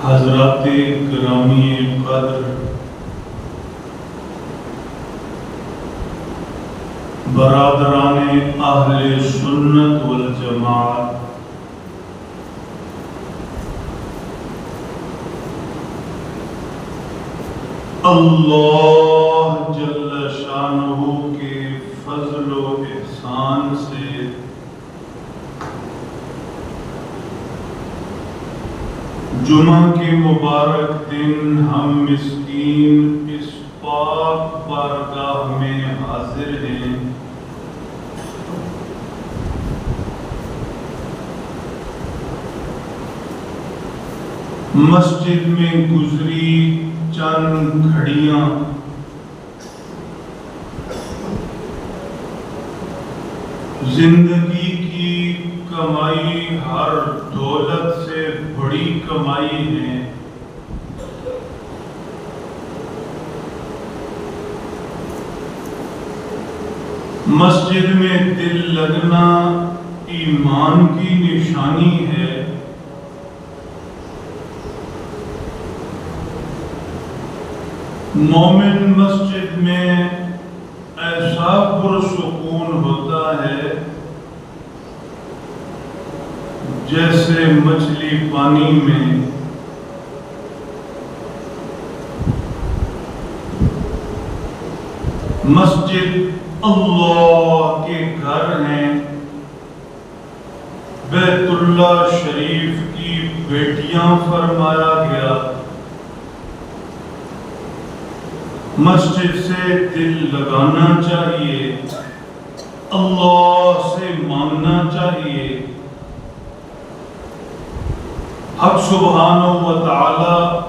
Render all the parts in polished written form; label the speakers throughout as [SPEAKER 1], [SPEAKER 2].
[SPEAKER 1] حضرات گرامی قدر، برادران اہل سنت والجماعت، اللہ جل شانہ کے فضل و احسان سے جمعہ کے مبارک دن ہم مسکین اس پاک بارگاہ میں حاضر ہیں۔ مسجد میں گزری چند گھڑیاں زندگی کی کمائی ہر دولت سے بڑی کمائی ہے۔ مسجد میں دل لگنا ایمان کی نشانی ہے۔ مومن مسجد میں ایسا پرسکون ہوتا ہے جیسے مچھلی پانی میں۔ مسجد اللہ کے گھر ہیں، بیت اللہ شریف کی بیٹیاں فرمایا گیا۔ مسجد سے دل لگانا چاہیے، اللہ سے مانگنا چاہیے۔ حق سبحانہ و تعالی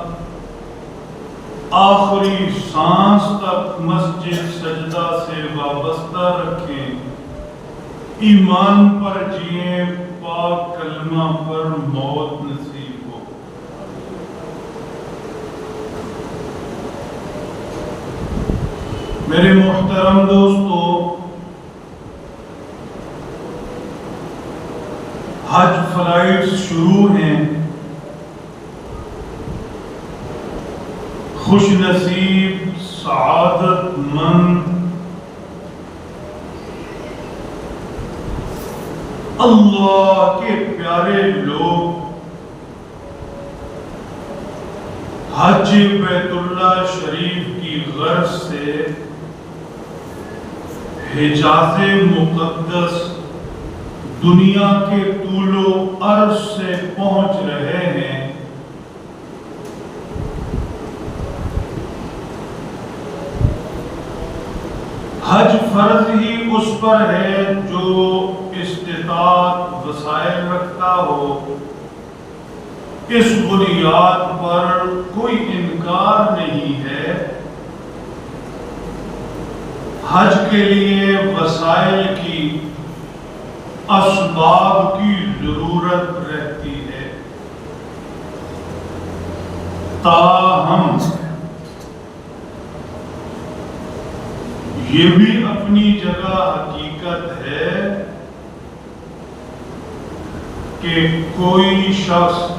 [SPEAKER 1] آخری سانس تک مسجد سجدہ سے وابستہ رکھیں، ایمان پر جئیں، پاک کلمہ پر موت نصیب ہو۔ میرے محترم دوستو، حج فلائٹس شروع ہیں۔ خوش نصیب، سعادت مند اللہ کے پیارے لوگ حج بیت اللہ شریف کی غرض سے حجاز مقدس دنیا کے طول و عرض سے پہنچ رہے ہیں۔ حج فرض ہی اس پر ہے جو استطاعت وسائل رکھتا ہو۔ اس بنیاد پر کوئی انکار نہیں ہے۔ حج کے لیے وسائل کی، اسباب کی ضرورت رہتی ہے، تاہم یہ بھی اپنی جگہ حقیقت ہے کہ کوئی شخص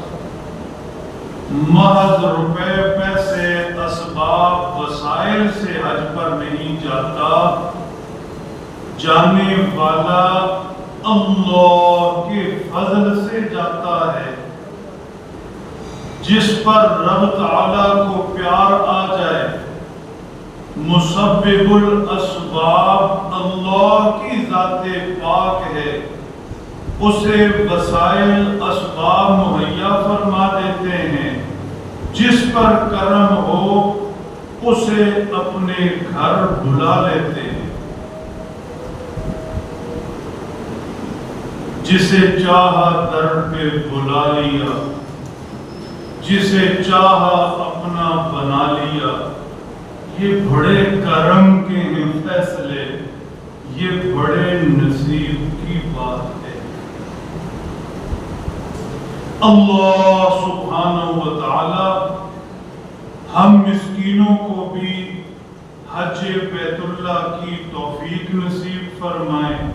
[SPEAKER 1] محض روپے پیسے اسباب وسائل سے حج پر نہیں جاتا، جانے والا اللہ کے فضل سے جاتا ہے۔ جس پر رب تعالیٰ کو پیار آ جائے، مسبب الاسباب اللہ کی ذات پاک ہے، اسے وسائل اسباب مہیا فرما دیتے ہیں۔ جس پر کرم ہو اسے اپنے گھر بلا لیتے ہیں۔ جسے چاہا در پہ بلا لیا، جسے چاہا اپنا بنا لیا۔ یہ بڑے کرم کے ہیں فیصلے، یہ بڑے نصیب کی بات ہے۔ اللہ سبحانہ و تعالی ہم مسکینوں کو بھی حج بیت اللہ کی توفیق نصیب فرمائیں،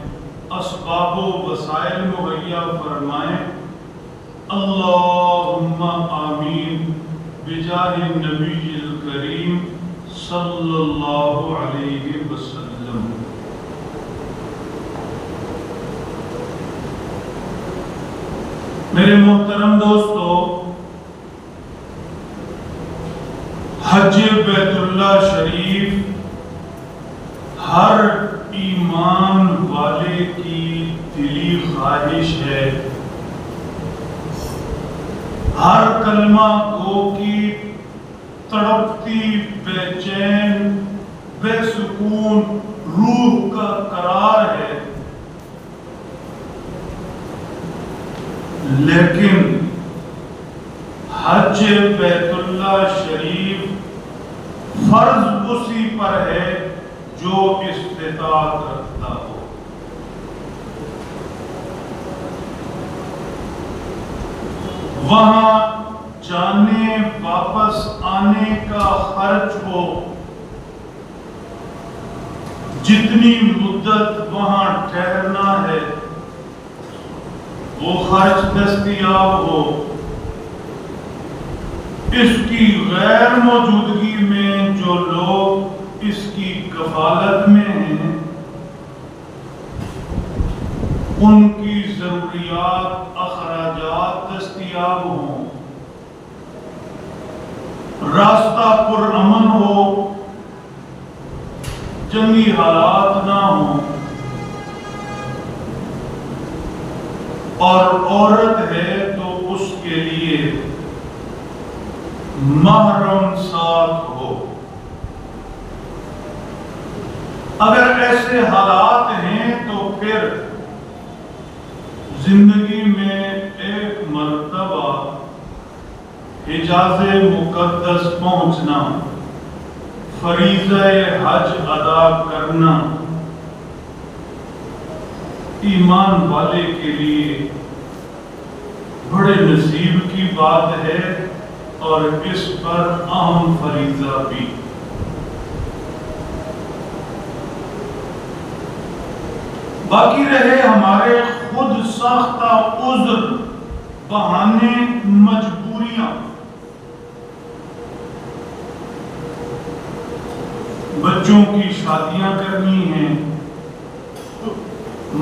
[SPEAKER 1] اسباب و وسائل مہیا فرمائیں۔ اللہم آمین۔ بجاہ النبی الکریم صلی اللہ علیہ وسلم۔ میرے محترم دوستو، حج بیت اللہ شریف ہر ایمان والے کی دلی خواہش ہے، ہر کلمہ گو کی تڑپتی بے چین بے سکون روح کا قرار ہے، لیکن حج بیت اللہ شریف فرض اسی پر ہے جو استطاعت رکھتا ہو۔ وہاں جانے واپس آنے کا خرچ ہو، جتنی مدت وہاں ٹھہرنا ہے وہ خرچ دستیاب ہو، اس کی غیر موجودگی میں جو لوگ اس کی کفالت میں ہیں ان کی ضروریات اخراجات دستیاب ہوں، راستہ پرامن ہو، جنگی حالات نہ ہوں، اور عورت ہے تو اس کے لیے محرم ساتھ ہو۔ اگر ایسے حالات ہیں تو پھر زندگی میں ایک مرتبہ حجاز مقدس پہنچنا، فریضہ حج ادا کرنا ایمان والے کے لیے بڑے نصیب کی بات ہے، اور اس پر اہم فریضہ بھی۔ باقی رہے ہمارے خود ساختہ عذر، بہانے، مجبوریاں۔ بچوں کی شادیاں کرنی ہیں،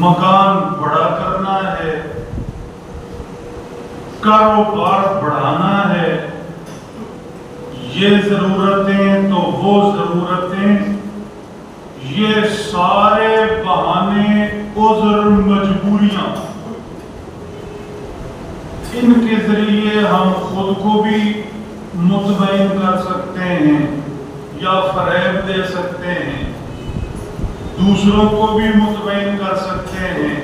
[SPEAKER 1] مکان بڑا کرنا ہے، کاروبار بڑھانا ہے، یہ ضرورتیں تو وہ ضرورتیں، یہ سارے بہانے، عذر، مجبوریاں، ان کے ذریعے ہم خود کو بھی مطمئن کر سکتے ہیں یا فریب دے سکتے ہیں، دوسروں کو بھی مطمئن کر سکتے ہیں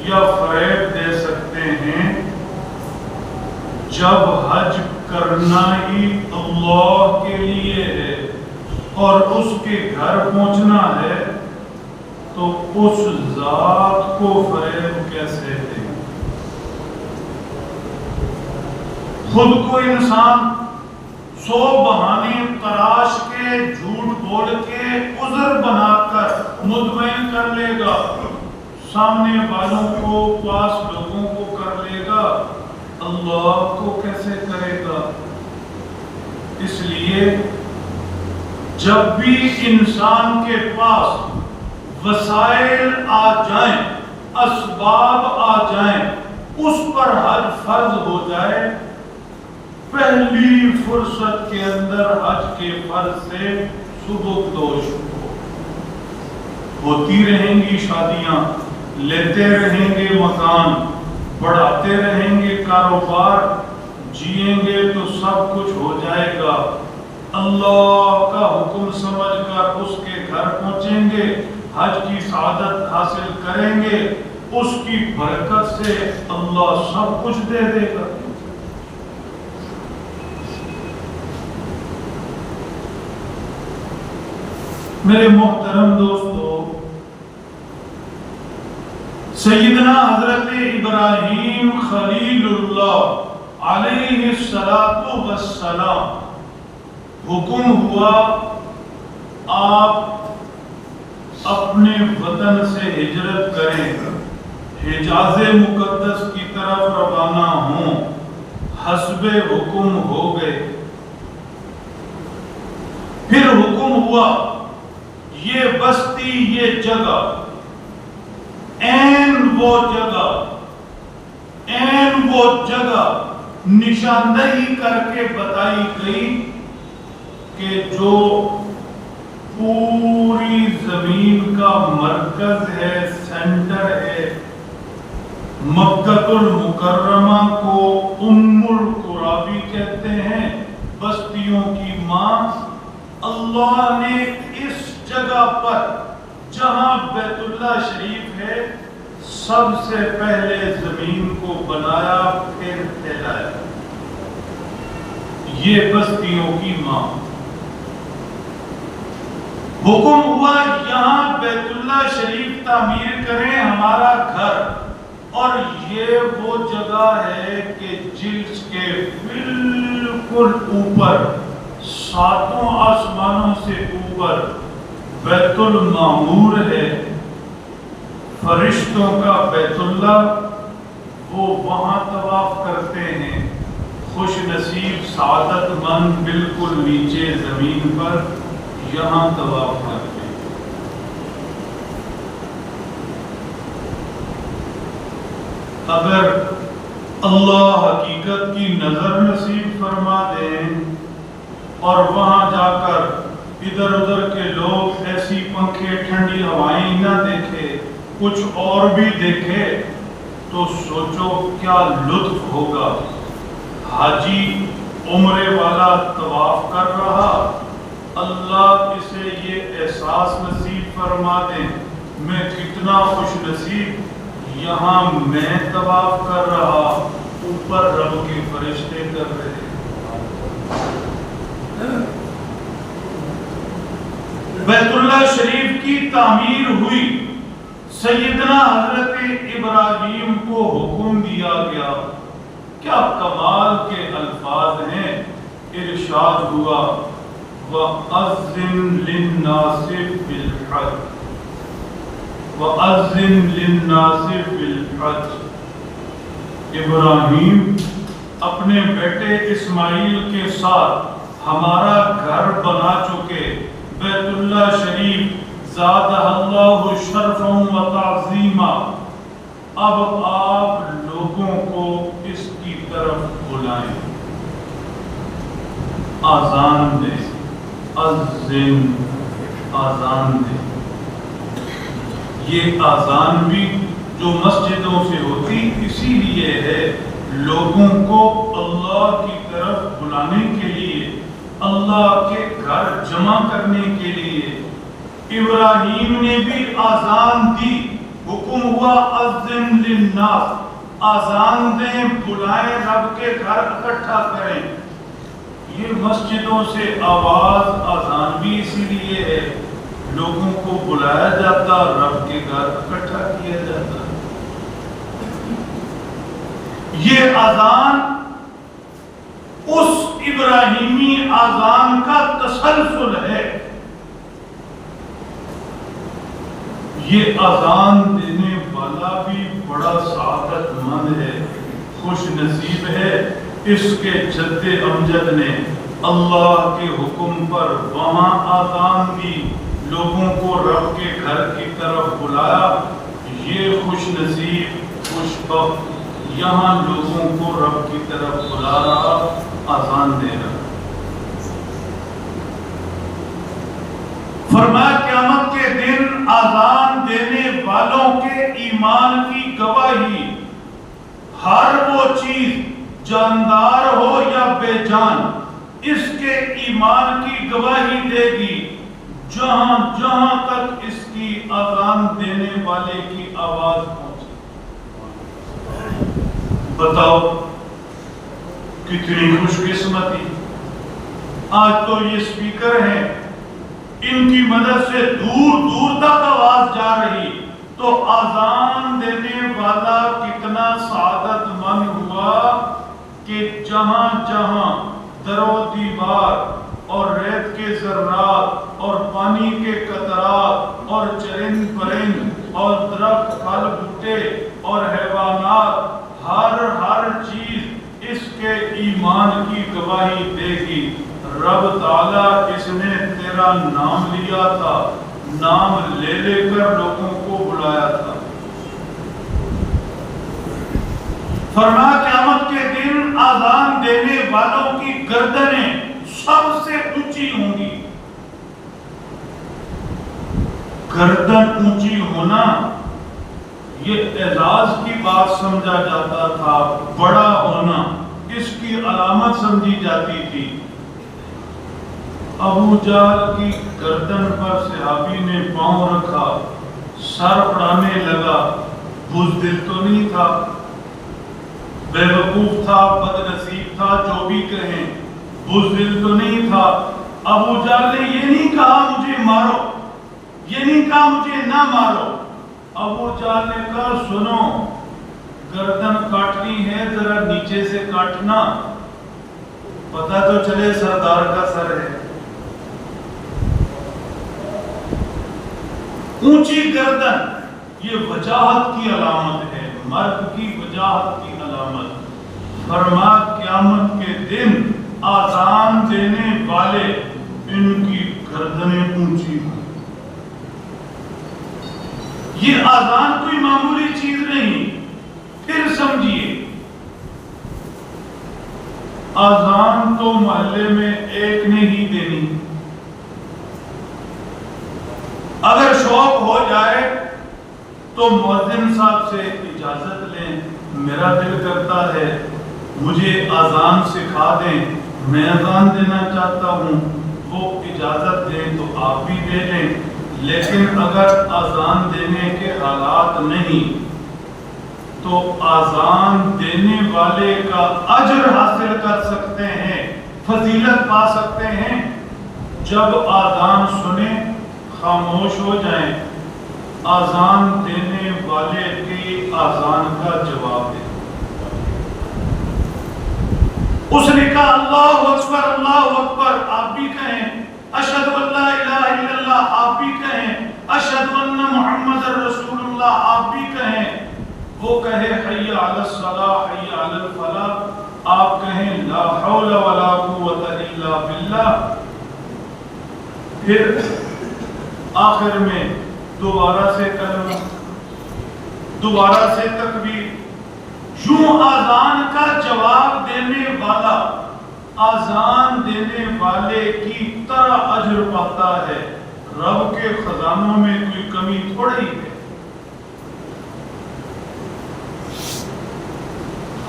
[SPEAKER 1] یا فریب دے سکتے ہیں۔ جب حج کرنا ہی اللہ کے لیے ہے اور اس کے گھر پہنچنا ہے تو اس ذات کو فریب کیسے دیں؟ خود کو انسان 100 بہانے تراش کے، جھوٹ بول کے، عذر بنا کر مطمئن کر لے گا، سامنے والوں کو، پاس لوگوں کو کر لے گا، اللہ کو کیسے کرے گا؟ اس لیے جب بھی انسان کے پاس وسائل آ جائیں، اسباب آ جائیں، اس پر حج فرض ہو جائے، پہلی فرصت کے اندر حج کے فرض سے سبکدوش ہوتی رہیں گی شادیاں، لیتے رہیں گے مکان، بڑھاتے رہیں گے کاروبار، جیئیں گے تو سب کچھ ہو جائے گا، اللہ کا حکم سمجھ کر اس کے گھر پہنچیں گے، حج کی سعادت حاصل کریں گے، اس کی برکت سے اللہ سب کچھ دے دے گا۔ میرے محترم دوستو، سیدنا حضرت ابراہیم خلیل اللہ علیہ السلام حکم ہوا آپ اپنے وطن سے ہجرت کریں، حجاز مقدس کی طرف روانہ ہوں، حسب حکم ہو گئے، ہوا یہ بستی یہ جگہ این وہ جگہ نشاندہی کر کے بتائی گئی کہ جو پوری زمین کا مرکز ہے، سینٹر ہے، مکہ المکرمہ کو ام القریٰ بھی کہتے ہیں، بستیوں کی ماں۔ اللہ نے اس جگہ پر جہاں بیت اللہ شریف ہے سب سے پہلے زمین کو بنایا پھر پھیلایا، یہ بستیوں کی ماں۔ حکم ہوا یہاں بیت اللہ شریف تعمیر کریں، ہمارا گھر، اور یہ وہ جگہ ہے کہ جس کے بالکل اوپر، ساتوں آسمانوں سے اوپر بیت المعمور ہے، فرشتوں کا بیت اللہ، وہ وہاں طواف کرتے ہیں۔ خوش نصیب سعادت مند بالکل نیچے زمین پر یہاں طواف کرتے ہیں۔ اگر اللہ حقیقت کی نظر نصیب فرما دیں اور وہاں جا کر ادھر ادھر کے لوگ ایسی پنکھے ٹھنڈی ہوائیں نہ دیکھے، کچھ اور بھی دیکھے، تو سوچو کیا لطف ہوگا۔ حاجی عمرے والا طواف کر رہا، اللہ اسے یہ احساس نصیب فرما دے میں کتنا خوش نصیب، یہاں میں طواف کر رہا، اوپر رب کے فرشتے کر رہے۔ بیت اللہ شریف کی تعمیر ہوئی، سیدنا حضرت ابراہیم کو حکم دیا گیا، کیا کمال کے الفاظ ہیں، ارشاد ہوا وَأَذِّن لِلنَّاسِ بِالْحَجِّ وَأَذِّن لِلنَّاسِ بِالْحَجِّ۔ ابراہیم اپنے بیٹے اسماعیل کے ساتھ ہمارا گھر بنا چکے، بیت اللہ شریف زادہ اللہ شرفا و تعظیما، اب آپ لوگوں کو اس کی طرف بلائیں، آذان دیں، اذن، آذان دیں۔ یہ آذان بھی جو مسجدوں سے ہوتی اسی لیے ہے، لوگوں کو اللہ کی طرف بلانے کے لیے، اللہ کے گھر جمع کرنے کے لیے۔ ابراہیم نے بھی آذان دی، حکم ہوا اذن للناس، آذان دیں، بلائیں، رب کے گھر اکٹھا کریں۔ یہ مسجدوں سے آواز آذان بھی اسی لیے ہے، لوگوں کو بلایا جاتا، رب کے گھر اکٹھا کیا جاتا۔ یہ آذان اس ابراہیمی آذان کا تسلسل ہے۔ یہ آذان دینے والا بھی بڑا سعادت مند ہے، خوش نصیب ہے، اس کے جد امجد نے اللہ کے حکم پر وہاں آذان دی، لوگوں کو رب کے گھر کی طرف بلایا۔ یہ خوش نصیب، خوش بخت یہاں لوگوں کو رب کی طرف بلا رہا، آذان دے رہا۔ فرمایا قیامت کے دن آذان دینے والوں کے ایمان کی گواہی، ہر وہ چیز جاندار ہو یا بے جان، اس کے ایمان کی گواہی دے گی جہاں جہاں تک اس کی آذان دینے والے کی آواز پہنچے۔ بتاؤ کتنی خوش قسمتی۔ آج تو یہ سپیکر ہیں، ان کی مدد سے دور دور تک آواز جا رہی، تو آذان دینے والا کتنا سعادت مند ہوا کہ جہاں جہاں در و دیوار اور ریت کے ذرات اور پانی کے قطرات اور چرند پرند اور درخت پھل بوٹے اور حیوانات، ہر چیز اس کے ایمان کی گواہی دے گی۔ رب تعالیٰ اس نے تیرا نام لیا تھا، نام لے لے کر لوگوں کو بلایا تھا۔ فرمایا قیامت کے دن آذان دینے والوں کی گردنیں سب سے اونچی ہوں گی۔ گردن اونچی ہونا یہ اعزاز کی بات سمجھا جاتا تھا، بڑا ہونا اس کی علامت سمجھی جاتی تھی۔ ابو جہل کی گردن پر صحابی نے پاؤں رکھا، سر اڑانے لگا۔ بزدل تو نہیں تھا، بے وقوف تھا، بد نصیب تھا، جو بھی کہیں، بزدل تو نہیں تھا۔ ابو جہل نے یہ نہیں کہا مجھے مارو، یہ نہیں کہا مجھے نہ مارو۔ ابو جہل نے کہا سنو، گردن کاٹنی ہے ذرا نیچے سے کاٹنا، پتہ تو چلے سردار کا سر ہے۔ اونچی گردن یہ وجاہت کی علامت ہے، مرد کی وجاہت کی علامت۔ فرمایا قیامت کے دن آذان دینے والے ان کی گردنیں اونچی ہوں۔ یہ آذان کوئی معمولی چیز نہیں۔ پھر سمجھیے، آذان تو محلے میں ایک نے ہی دینی۔ اگر شوق ہو جائے تو مؤذن صاحب سے اجازت لیں، میرا دل کرتا ہے مجھے آذان سکھا دیں، میں آذان دینا چاہتا ہوں، وہ اجازت دیں تو آپ بھی دے لیں۔ لیکن اگر آذان دینے کے حالات نہیں تو آذان دینے والے کا اجر حاصل کر سکتے ہیں، فضیلت پا سکتے ہیں جب آذان سنیں خاموش ہو جائیں، آذان دینے والے کی آذان کا جواب دیں۔ اس نے کہا اللہ اکبر اللہ اکبر، آپ بھی کہیں اشہد ان لا الہ الا اللہ، آپ بھی کہیں اشہد ان محمد رسول اللہ، آپ بھی کہیں۔ وہ کہے حی علی الصلاۃ حی علی الفلاح، آپ کہیں لا حول ولا قوت الا باللہ۔ پھر آخر میں دوبارہ سے کلمہ، دوبارہ سے تکبیر۔ یوں آذان کا جواب دینے والا آذان دینے والے کی طرح اجر پاتا ہے۔ رب کے خزانوں میں کوئی کمی تھوڑی ہے۔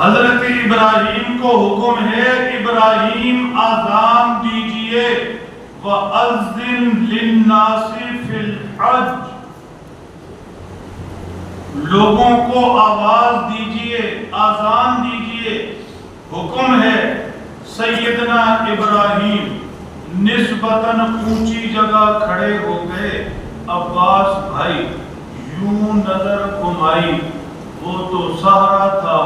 [SPEAKER 1] حضرت ابراہیم کو حکم ہے ابراہیم آذان دیجئے وَأَذِّن لِلنَّاسِ فِي الْحَجِّ، لوگوں کو آواز دیجئے، آذان دیجئے، حکم ہے۔ سیدنا ابراہیم نسبتاً اونچی جگہ کھڑے ہو گئے۔ عباس بھائی یوں نظر گھمائی، وہ تو صحرا تھا،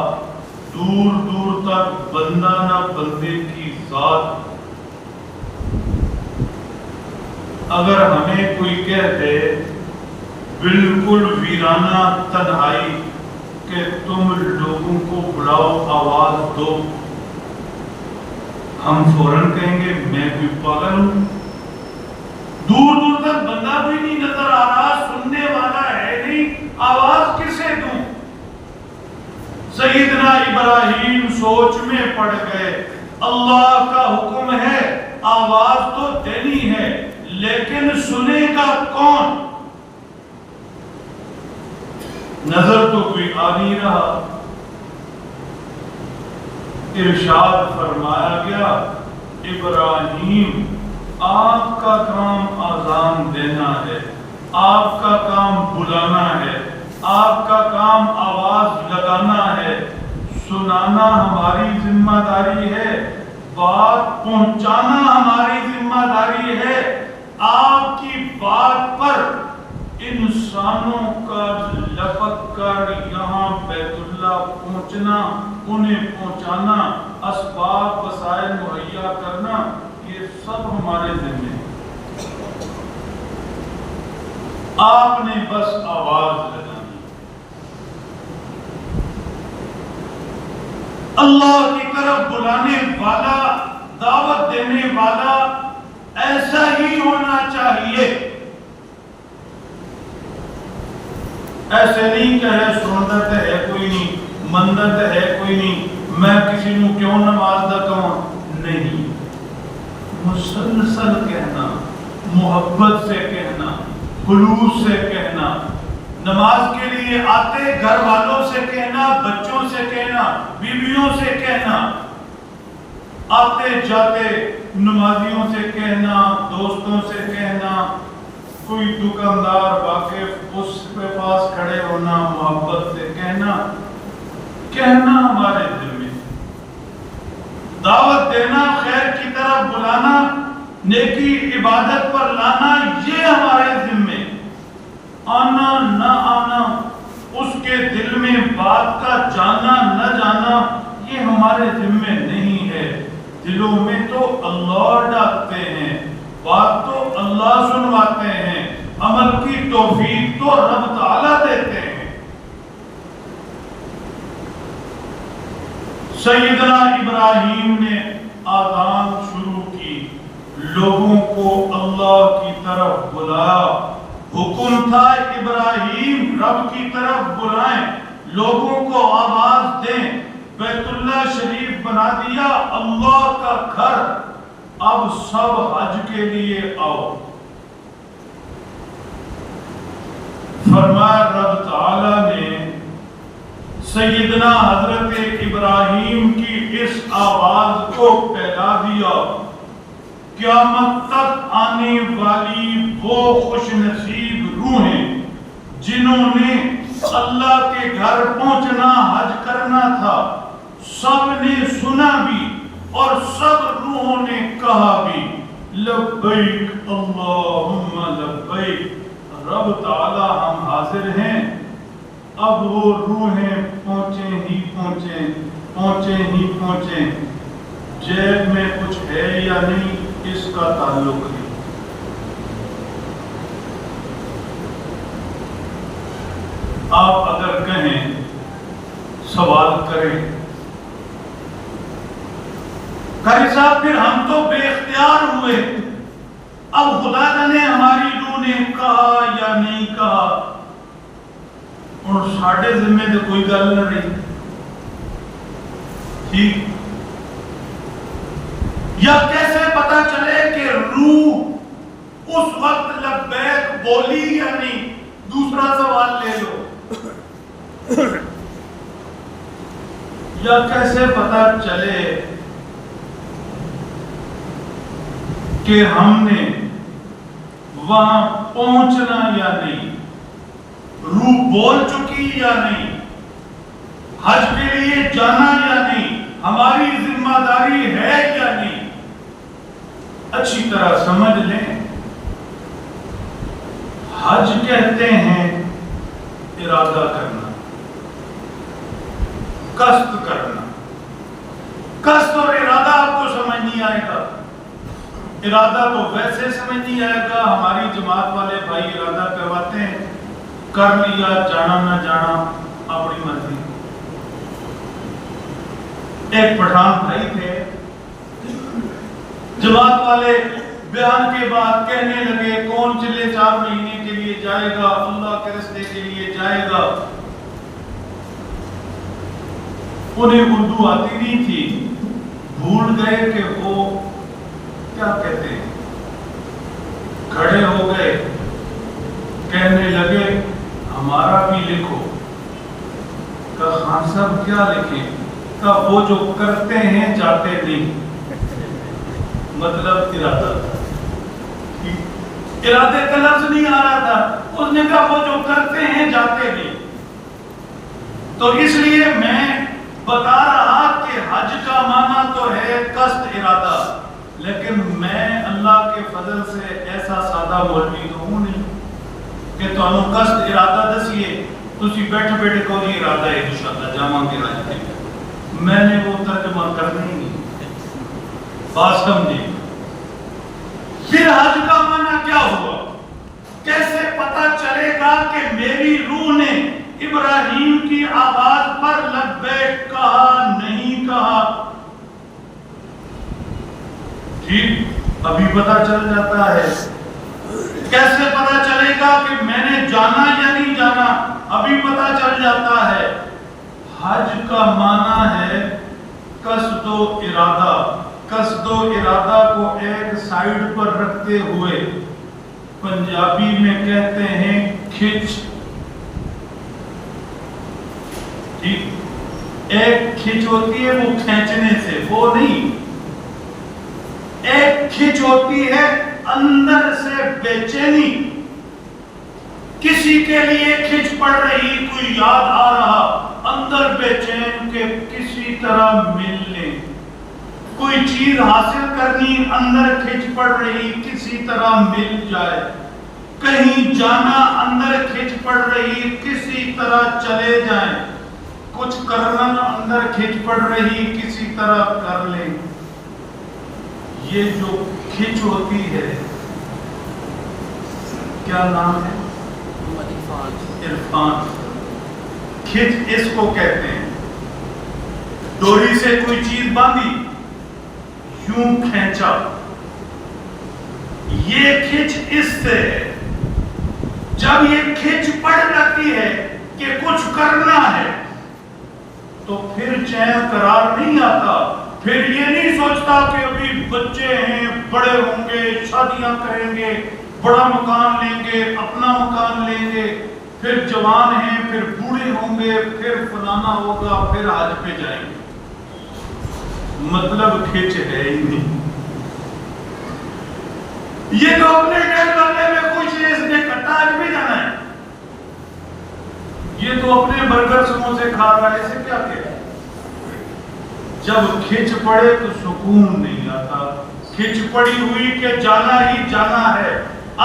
[SPEAKER 1] دور دور تک بندہ نہ بندے کی ذات۔ اگر ہمیں کوئی کہتے بالکل ویرانہ تنہائی کہ تم لوگوں کو بلاؤ آواز دو، ہم فوراً کہیں گے میں کوئی پاگل ہوں، دور دور تک بندہ بھی نہیں نظر آ رہا، سننے والا ہے نہیں، آواز کسے دوں؟ سیدنا ابراہیم سوچ میں پڑ گئے۔ اللہ کا حکم ہے آواز تو دینی ہے، لیکن سنے گا کون؟ نظر تو کوئی آ نہیں رہا۔ ارشاد فرمایا گیا ابراہیم آپ کا کام آذان دینا ہے، آپ کا کام بلانا ہے، آپ کا کام آواز لگانا ہے، سنانا ہماری ذمہ داری ہے، بات پہنچانا ہماری ذمہ داری ہے۔ آپ کی بات پر انسانوں کا لپک کر یہاں بیت اللہ پہنچنا، انہیں پہنچانا، اسباب وسائل مہیا کرنا، یہ سب ہمارے ذمہ ہے۔ آپ نے بس آواز لگانی۔ اللہ کی طرف بلانے والا دعوت دینے والا ایسا ہی ہونا چاہیے. ایسے نہیں کہ ہے سنت ہے کوئی نہیں, منت ہے کوئی نہیں, میں کسی نو کیوں نماز دا کہوں, نہیں. مسلسل کہنا, محبت سے کہنا, خلوص سے کہنا, نماز کے لیے آتے گھر والوں سے کہنا, بچوں سے کہنا, بیویوں سے کہنا, آتے جاتے نمازیوں سے کہنا, دوستوں سے کہنا, کوئی دکاندار واقف اس کے پاس کھڑے ہونا, محبت سے کہنا ہمارے دل میں. دعوت دینا, خیر کی طرف بلانا, نیکی عبادت پر لانا, یہ ہمارے ذمے. آنا نہ آنا, اس کے دل میں بات کا جانا نہ جانا, یہ ہمارے ذمے نہیں ہے. دلوں میں تو اللہ ڈالتے ہیں, بات تو اللہ سنواتے ہیں, عمل کی توفیق تو رب تعالیٰ دیتے ہیں. سیدنا ابراہیم نے آذان شروع کی, لوگوں کو اللہ کی طرف بلایا. حکم تھا ابراہیم رب کی طرف بلائیں, لوگوں کو آواز دیں. بیت اللہ شریف بنا دیا, اللہ کا گھر, اب سب حج کے لیے آؤ. فرمایا رب تعالیٰ نے سیدنا حضرت ابراہیم کی اس آواز کو پھیلا دیا. قیامت تک آنے والی وہ خوش نصیب روحیں جنہوں نے اللہ کے گھر پہنچنا, حج کرنا تھا, سب نے سنا بھی اور سب روحوں نے کہا بھی لبیک اللہم لبیک, رب تعالی ہم حاضر ہیں. اب وہ روحیں پہنچیں ہی پہنچیں, جیب میں کچھ ہے یا نہیں اس کا تعلق نہیں. آپ اگر کہیں, سوال کریں, قاری صاحب پھر ہم تو بے اختیار ہوئے, اب خدا نے ہماری روح نے کہا یا نہیں کہا, اور ساڑھے ذمہ تو کوئی گل نہ رہی. ٹھیک, یا کیسے پتا چلے کہ روح اس وقت لبیک بولی یا نہیں؟ دوسرا سوال لے لو. یا کیسے پتا چلے کہ ہم نے وہاں پہنچنا یا نہیں, روح بول چکی یا نہیں, حج کے لیے جانا یا نہیں, ہماری ذمہ داری ہے یا نہیں؟ اچھی طرح سمجھ لیں, حج کہتے ہیں ارادہ کرنا, قصد کرنا. قصد اور ارادہ آپ کو سمجھ نہیں آئے گا. ارادہ تو ویسے سمجھ نہیں آئے گا, ہماری جماعت والے بھائی ارادہ کرواتے ہیں, کر لیا, جانا نہ جانا اپنی مرضی. ایک پٹھان بھائی تھے, جماعت والے بیان کے بعد کہنے لگے کون چلے 4 مہینے کے لیے جائے گا, اللہ کے راستے کے لیے جائے گا. انہیں اردو آتی نہیں تھی, بھول گئے کہ وہ کیا کہتے ہیں. کھڑے ہو گئے, کہنے لگے ہمارا بھی لکھو. کہا خان صاحب کیا لکھیں؟ کہا وہ جو کرتے ہیں جاتے نہیں. مطلب ارادہ تھا, ارادے کا لفظ نہیں آ رہا تھا. اس نے کہا وہ جو کرتے ہیں جاتے نہیں. تو اس لیے میں بتا رہا کہ حج کا معنی تو ہے قصد, ارادہ, لیکن میں اللہ کے فضل سے ایسا سادہ مولوی تو ہوں نہیں کہ تو انہوں قصد ارادہ دسیے تسی بیٹھے بیٹھے کو نہیں ارادہ ہے انشاءاللہ جامعہ کے حج کے. میں نے وہ ترجمہ کرنا ہی نہیں. بات سمجھے. پھر حج کا معنی کیا ہوا؟ کیسے پتا چلے گا کہ میری روح نے ابراہیم کی آواز پر لبیک کہا نہیں کہا؟ ٹھیک، ابھی پتا چل جاتا ہے۔ کیسے پتا چلے گا کہ میں نے جانا یا نہیں جانا؟ ابھی پتا چل جاتا ہے۔ حج کا معنی ہے قصد و ارادہ۔ قصد و ارادہ کو ایک سائیڈ پر رکھتے ہوئے پنجابی میں کہتے ہیں کھچ۔ ٹھیک، ایک کھچ ہوتی ہے وہ کھینچنے سے، وہ نہیں۔ ایک کھچ ہوتی ہے اندر سے بے چینی، کسی کے لیے کھچ پڑ رہی، کوئی یاد آ رہا، اندر بے چین کہ کسی طرح مل لیں، کوئی چیز حاصل کرنی، اندر کھچ پڑ رہی کسی طرح مل جائے، کہیں جانا اندر کھچ پڑ رہی کسی طرح چلے جائیں، کچھ کرنا اندر کھچ پڑ رہی کسی طرح کر لیں۔ یہ جو کھچ ہوتی ہے کیا نام ہے؟ عرفان۔ کھچ اس کو کہتے ہیں۔ ڈوری سے کوئی چیز باندھی، یوں کھینچا، یہ کھچ اس سے ہے۔ جب یہ کھچ پڑ جاتی ہے کہ کچھ کرنا ہے تو پھر چین قرار نہیں آتا، پھر یہ نہیں سوچتا کہ ابھی بچے ہیں، بڑے ہوں گے، شادیاں کریں گے، بڑا مکان لیں گے، اپنا مکان لیں گے، پھر جوان ہیں، پھر بوڑھے ہوں گے، پھر فلانا ہوگا، پھر حج پہ جائیں گے۔ مطلب کھچ ہے ہی نہیں۔ یہ تو اپنے ڈیڑھ بنگلے میں خوش ہے، اس نے کٹا حج پہ جانا ہے، یہ تو اپنے برگر سموسے کھا رہا ہے، اسے کیا کہتے ہیں؟ جب کھچ پڑے تو سکون نہیں آتا۔ کھچ پڑی ہوئی کہ جانا ہی جانا ہے،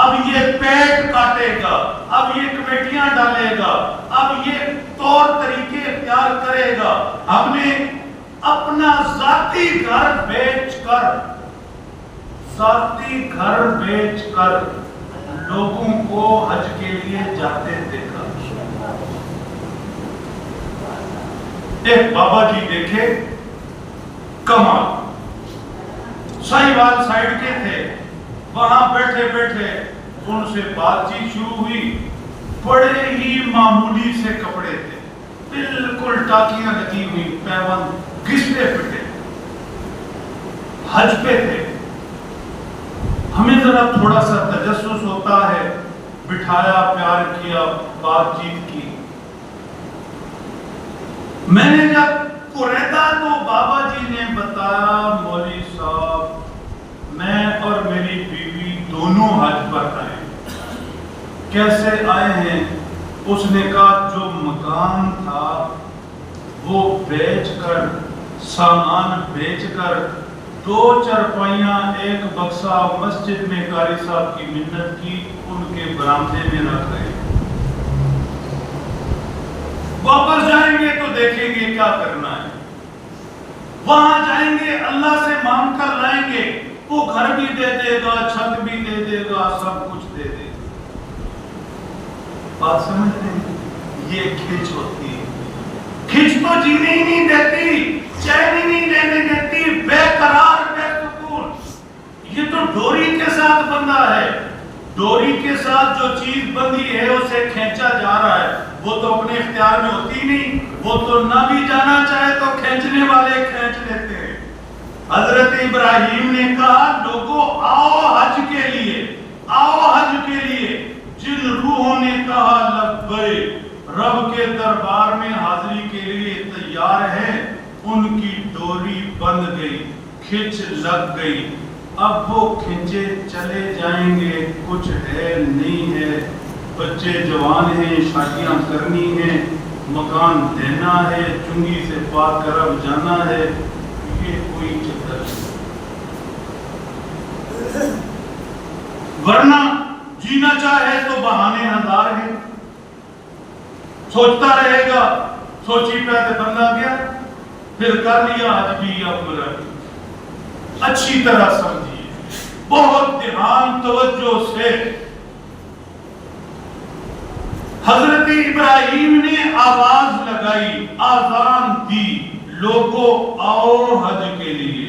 [SPEAKER 1] اب یہ پیٹ کاٹے گا، اب یہ کمیٹیاں ڈالے گا، اب یہ طور طریقے اختیار کرے گا۔ ہم نے اپنا ذاتی گھر بیچ کر لوگوں کو حج کے لیے جاتے دیکھا۔ ایک بابا جی دیکھے، کمال، ساہیوال سائیڈ کے تھے، وہاں بیٹھے بیٹھے ان سے بات چیت شروع ہوئی۔ بڑے ہی معمولی سے کپڑے تھے، بالکل ٹاکیاں لگی ہوئی، پیوند گھستے پھٹے، حج پہ تھے۔ ہمیں ذرا تھوڑا سا تجسس ہوتا ہے، بٹھایا، پیار کیا، بات چیت کی۔ میں نے جب قریدہ تو بابا جی نے بتایا، مولوی صاحب میں اور میری بیوی دونوں حج پر آئے۔ کیسے آئے ہیں؟ اس نے کہا جو مکان تھا وہ بیچ کر، سامان بیچ کر، 2 چرپائیاں، ایک بکسا مسجد میں قاری صاحب کی منت کی، ان کے برآمدے میں رکھ گئے۔ واپس جائیں گے تو دیکھیں گے کیا کرنا ہے، وہاں جائیں گے اللہ سے مانگ کر لائیں گے، وہ گھر بھی دے دے گا، چھت بھی دے دے گا، سب کچھ دے دے گا۔ بات سمجھتے ہیں؟ یہ کھچ ہوتی ہے۔ کھچ تو جینے ہی نہیں دیتی، چین ہی نہیں لینے دیتی، بے قرار، بے سکون۔ یہ تو ڈوری کے ساتھ بندھا ہے، ڈوری کے ساتھ جو چیز بندھی ہے اسے کھینچا جا رہا ہے، وہ تو اپنے اختیار میں ہوتی نہیں، وہ تو نہ بھی جانا چاہے تو کھینچنے والے کھینچ لیتے ہیں۔ حضرت ابراہیم نے کہا لوگوں آؤ حج کے لیے، آؤ حج کے لیے۔ جن روحوں نے کہا لبیک، رب کے دربار میں حاضری کے لیے تیار ہیں، ان کی ڈوری بند گئی، کھچ لگ گئی۔ اب وہ کھنچے چلے جائیں گے، کچھ ہے نہیں ہے، بچے جوان ہیں، شادیاں کرنی ہیں، مکان دینا ہے، چنگی سے پاک کرب جانا ہے، یہ کوئی چکر نہیں۔ ورنہ جینا چاہے تو بہانے ہزار ہیں، سوچتا رہے گا، سوچی پہ بندہ گیا، پھر کر لیا آج بھی اب مرا۔ اچھی طرح سمجھیے، بہت دھیان توجہ سے۔ حضرت ابراہیم نے آواز لگائی، آذان دی، لوگوں آؤ حج کے لیے۔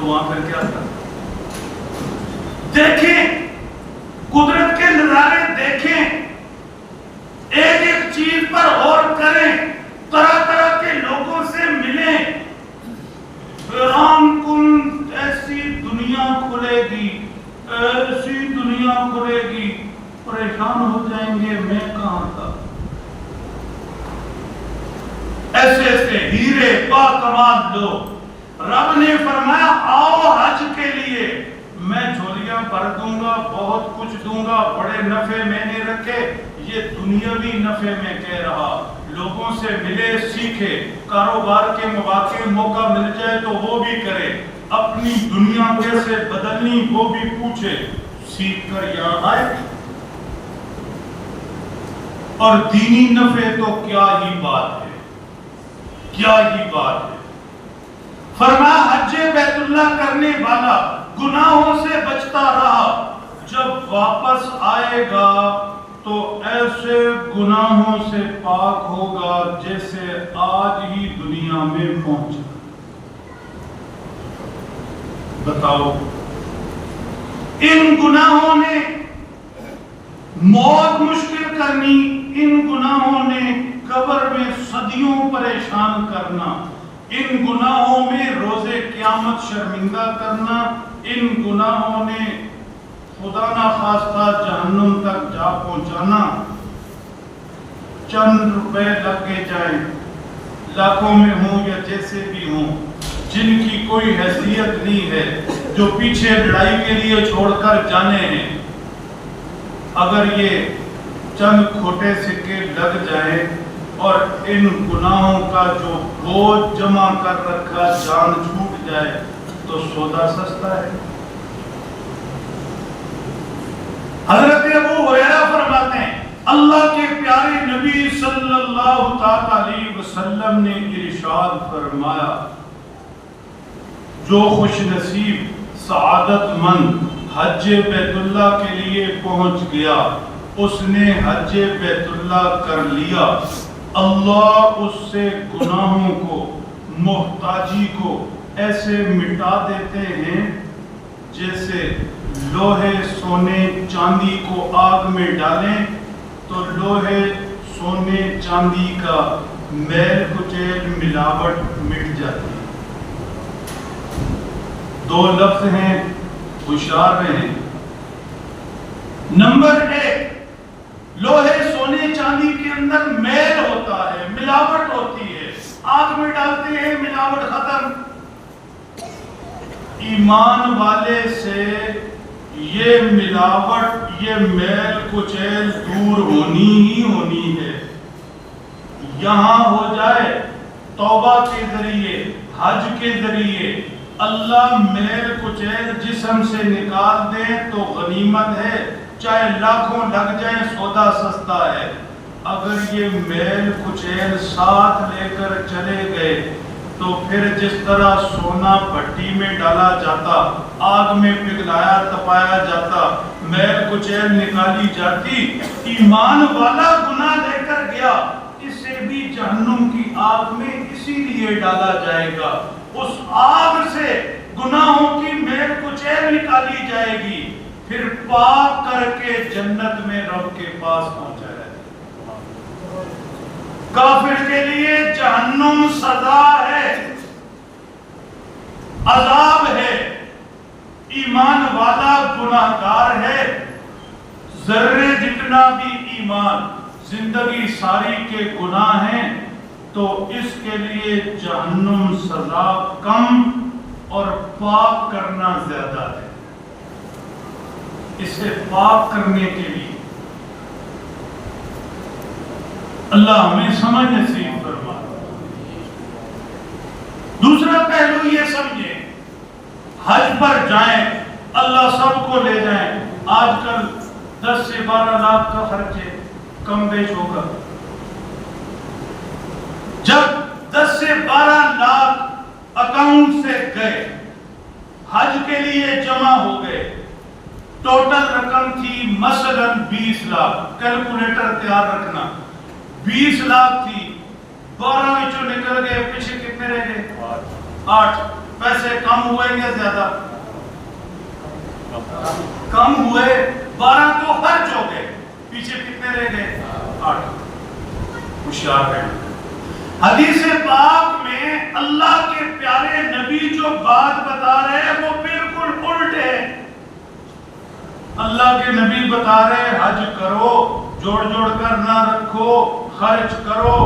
[SPEAKER 1] تو وہاں پر کیا تھا؟ دیکھیں قدرت کے نظارے، دیکھیں ایک ایک چیز پر غور کریں، طرح طرح کے لوگوں سے ملیں، حیران کن ایسی دنیا کھلے گی، ایسی دنیا کھلے گی، پریشان ہو جائیں گے میں کہاں تھا۔ ایسے ایسے ہیرے باکمال لوگ، رب نے فرمایا آؤ حج کے لیے، میں جھولیاں بھر دوں گا، بہت کچھ دوں گا، بڑے نفع میں نے رکھے۔ یہ دنیاوی نفع میں کہہ رہا، لوگوں سے ملے، سیکھے، کاروبار کے مواقع موقع مل جائے تو وہ بھی کرے، اپنی دنیا کیسے بدلنی وہ بھی پوچھے، سیکھ کر یہاں آئے۔ اور دینی نفع تو کیا ہی بات ہے، کیا ہی بات ہے۔ فرمایا حج بیت اللہ کرنے والا گناہوں سے بچتا رہا، جب واپس آئے گا تو ایسے گناہوں سے پاک ہوگا جیسے آج ہی دنیا میں پہنچا۔ بتاؤ، ان گناہوں نے موت مشکل کرنی، ان گناہوں نے قبر میں صدیوں پریشان کرنا، ان گناہوں میں روز قیامت شرمندہ کرنا، ان گناہوں نے خدا نہ خواستہ جہنم تک جا پہنچانا۔ چند روپے لگے جائیں، لاکھوں میں ہوں یا جیسے بھی ہوں، جن کی کوئی حیثیت نہیں ہے، جو پیچھے لڑائی کے لیے چھوڑ کر جانے ہیں، اگر یہ چند کھوٹے سکے لگ جائیں اور ان گناہوں کا جو بوجھ جمع کر رکھا جان چھوٹ جائے تو سودا سستا ہے۔ حضرت ابو ہریرہ فرماتے ہیں اللہ کے پیارے نبی صلی اللہ علیہ وسلم نے ارشاد فرمایا، جو خوش نصیب سعادت مند حج بیت اللہ کے لیے پہنچ گیا، اس نے حج بیت اللہ کر لیا، اللہ اس سے گناہوں کو، محتاجی کو ایسے مٹا دیتے ہیں جیسے لوہے سونے چاندی کو آگ میں ڈالیں تو لوہے سونے چاندی کا میل کچیل ملاوٹ مٹ جاتی۔ دو لفظ ہیں، ہوشیار رہیں۔ نمبر ایک، لوہے سونے چاندی کے اندر میل ہوتا ہے، ملاوٹ ہوتی ہے، آگ میں ڈالتے ہیں ملاوٹ ختم۔ ایمان والے سے یہ ملاوٹ، یہ میل کچیل دور ہونی ہی ہونی ہے۔ یہاں ہو جائے توبہ کے ذریعے، حج کے ذریعے، اللہ میل کچیل جسم سے نکال دے تو غنیمت ہے، چاہے لاکھوں لگ جائیں سودا سستا ہے۔ اگر یہ میل کچیل ساتھ لے کر چلے گئے تو پھر جس طرح سونا بھٹی میں ڈالا جاتا، آگ میں پگھلایا تپایا جاتا، میل کچیل نکالی جاتی، ایمان والا گناہ لے کر گیا، اسے بھی جہنم کی آگ میں اسی لیے ڈالا جائے گا۔ اس آگ سے گناہوں کی میل کچیل نکالی جائے گی، پھر پاک کر کے جنت میں رب کے پاس پہنچا ہے۔ کافر کے لیے جہنم سزا ہے، عذاب ہے، ایمان والا گناہگار ہے، ذرے جتنا بھی ایمان، زندگی ساری کے گناہ ہیں، تو اس کے لیے جہنم سزا کم اور پاک کرنا زیادہ ہے۔ اسے پاک کرنے کے لیے اللہ ہمیں سمجھ نصیب فرما۔ دوسرا پہلو یہ سمجھیں، حج پر جائیں، اللہ سب کو لے جائیں۔ آج کل 10 سے 12 لاکھ کا خرچ کم بیش ہوگا۔ جب 10 سے 12 لاکھ اکاؤنٹ سے گئے، حج کے لیے جمع ہو گئے، ٹوٹل رقم تھی مثلا 20 لاکھ، کیلکولیٹر تیار رکھنا، 20 لاکھ تھی، 12 وچوں نکل گئے، پیچھے کتنے رہ گئے؟ 8۔ پیسے کم ہوئے یا زیادہ؟ کم ہوئے، 12 تو خرچ ہو گئے، پیچھے کتنے رہ گئے؟ 8۔ ہوشیار رہنا۔ حدیث پاک میں اللہ کے پیارے نبی جو بات بتا رہے ہیں وہ بالکل الٹ ہے۔ اللہ کے نبی بتا رہے حج کرو، جوڑ جوڑ کر نہ رکھو، خرچ کرو،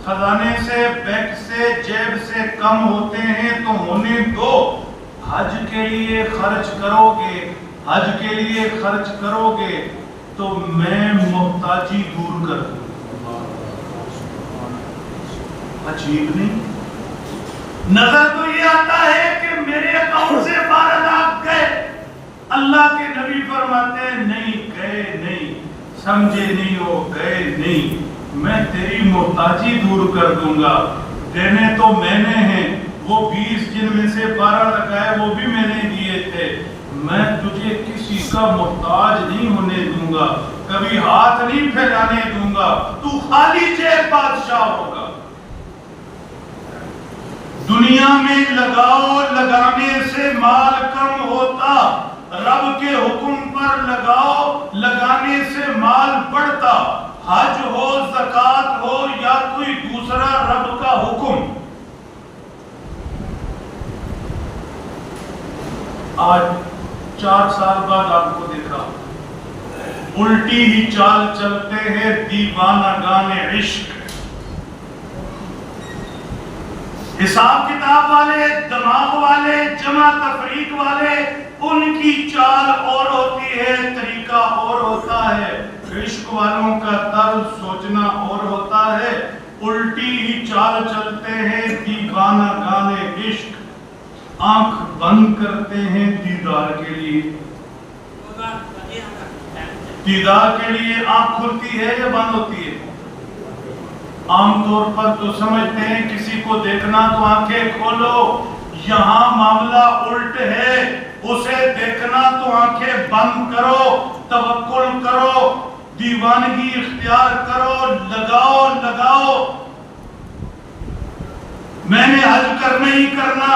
[SPEAKER 1] خزانے سے، بینک سے، جیب سے کم ہوتے ہیں تو ہونے دو، حج کے لیے خرچ کرو گے، حج کے لیے خرچ کرو گے تو میں محتاجی دور کر دوں۔ عجیب نہیں؟ نظر تو یہ آتا ہے کہ میرے اکاؤنٹ سے 12 لاکھ گئے، اللہ کے نبی فرماتے ہیں نہیں گئے نہیں، سمجھے نہیں ہو، گئے نہیں، میں تیری محتاجی دور کر دوں گا، دینے تو میں نے ہیں، وہ 20 جن میں سے 12 لگائے وہ بھی میں نے دیے تھے، میں تجھے کسی کا محتاج نہیں ہونے دوں گا، کبھی ہاتھ نہیں پھیلانے دوں گا، تو خالی جیب بادشاہ ہوگا۔ دنیا میں لگاؤ لگانے سے مال کم ہوتا، رب کے حکم پر لگاؤ لگانے سے مال بڑھتا، حج ہو، زکوٰۃ ہو یا کوئی دوسرا رب کا حکم۔ آج 4 سال بعد آپ کو دیکھا الٹی ہی چال چلتے ہیں دیوانہ گان عشق، حساب کتاب والے، دماغ والے، جمع تفریق والے، ان کی چال اور ہوتی ہے، طریقہ اور ہوتا ہے، عشق والوں کا طرز سوچنا اور ہوتا ہے، الٹی ہی چال چلتے ہیں دیوانہ گان عشق، آنکھ بند کرتے ہیں دیدار کے لیے۔ دیدار کے لیے آنکھ کھلتی ہے یا بند ہوتی ہے؟ عام طور پر تو سمجھتے ہیں کسی کو دیکھنا تو آنکھیں کھولو، یہاں معاملہ الٹ ہے، اسے دیکھنا تو آنکھیں بند کرو، توکل کرو، دیوانگی اختیار کرو، لگاؤ لگاؤ۔ میں نے حج کرنا ہی کرنا،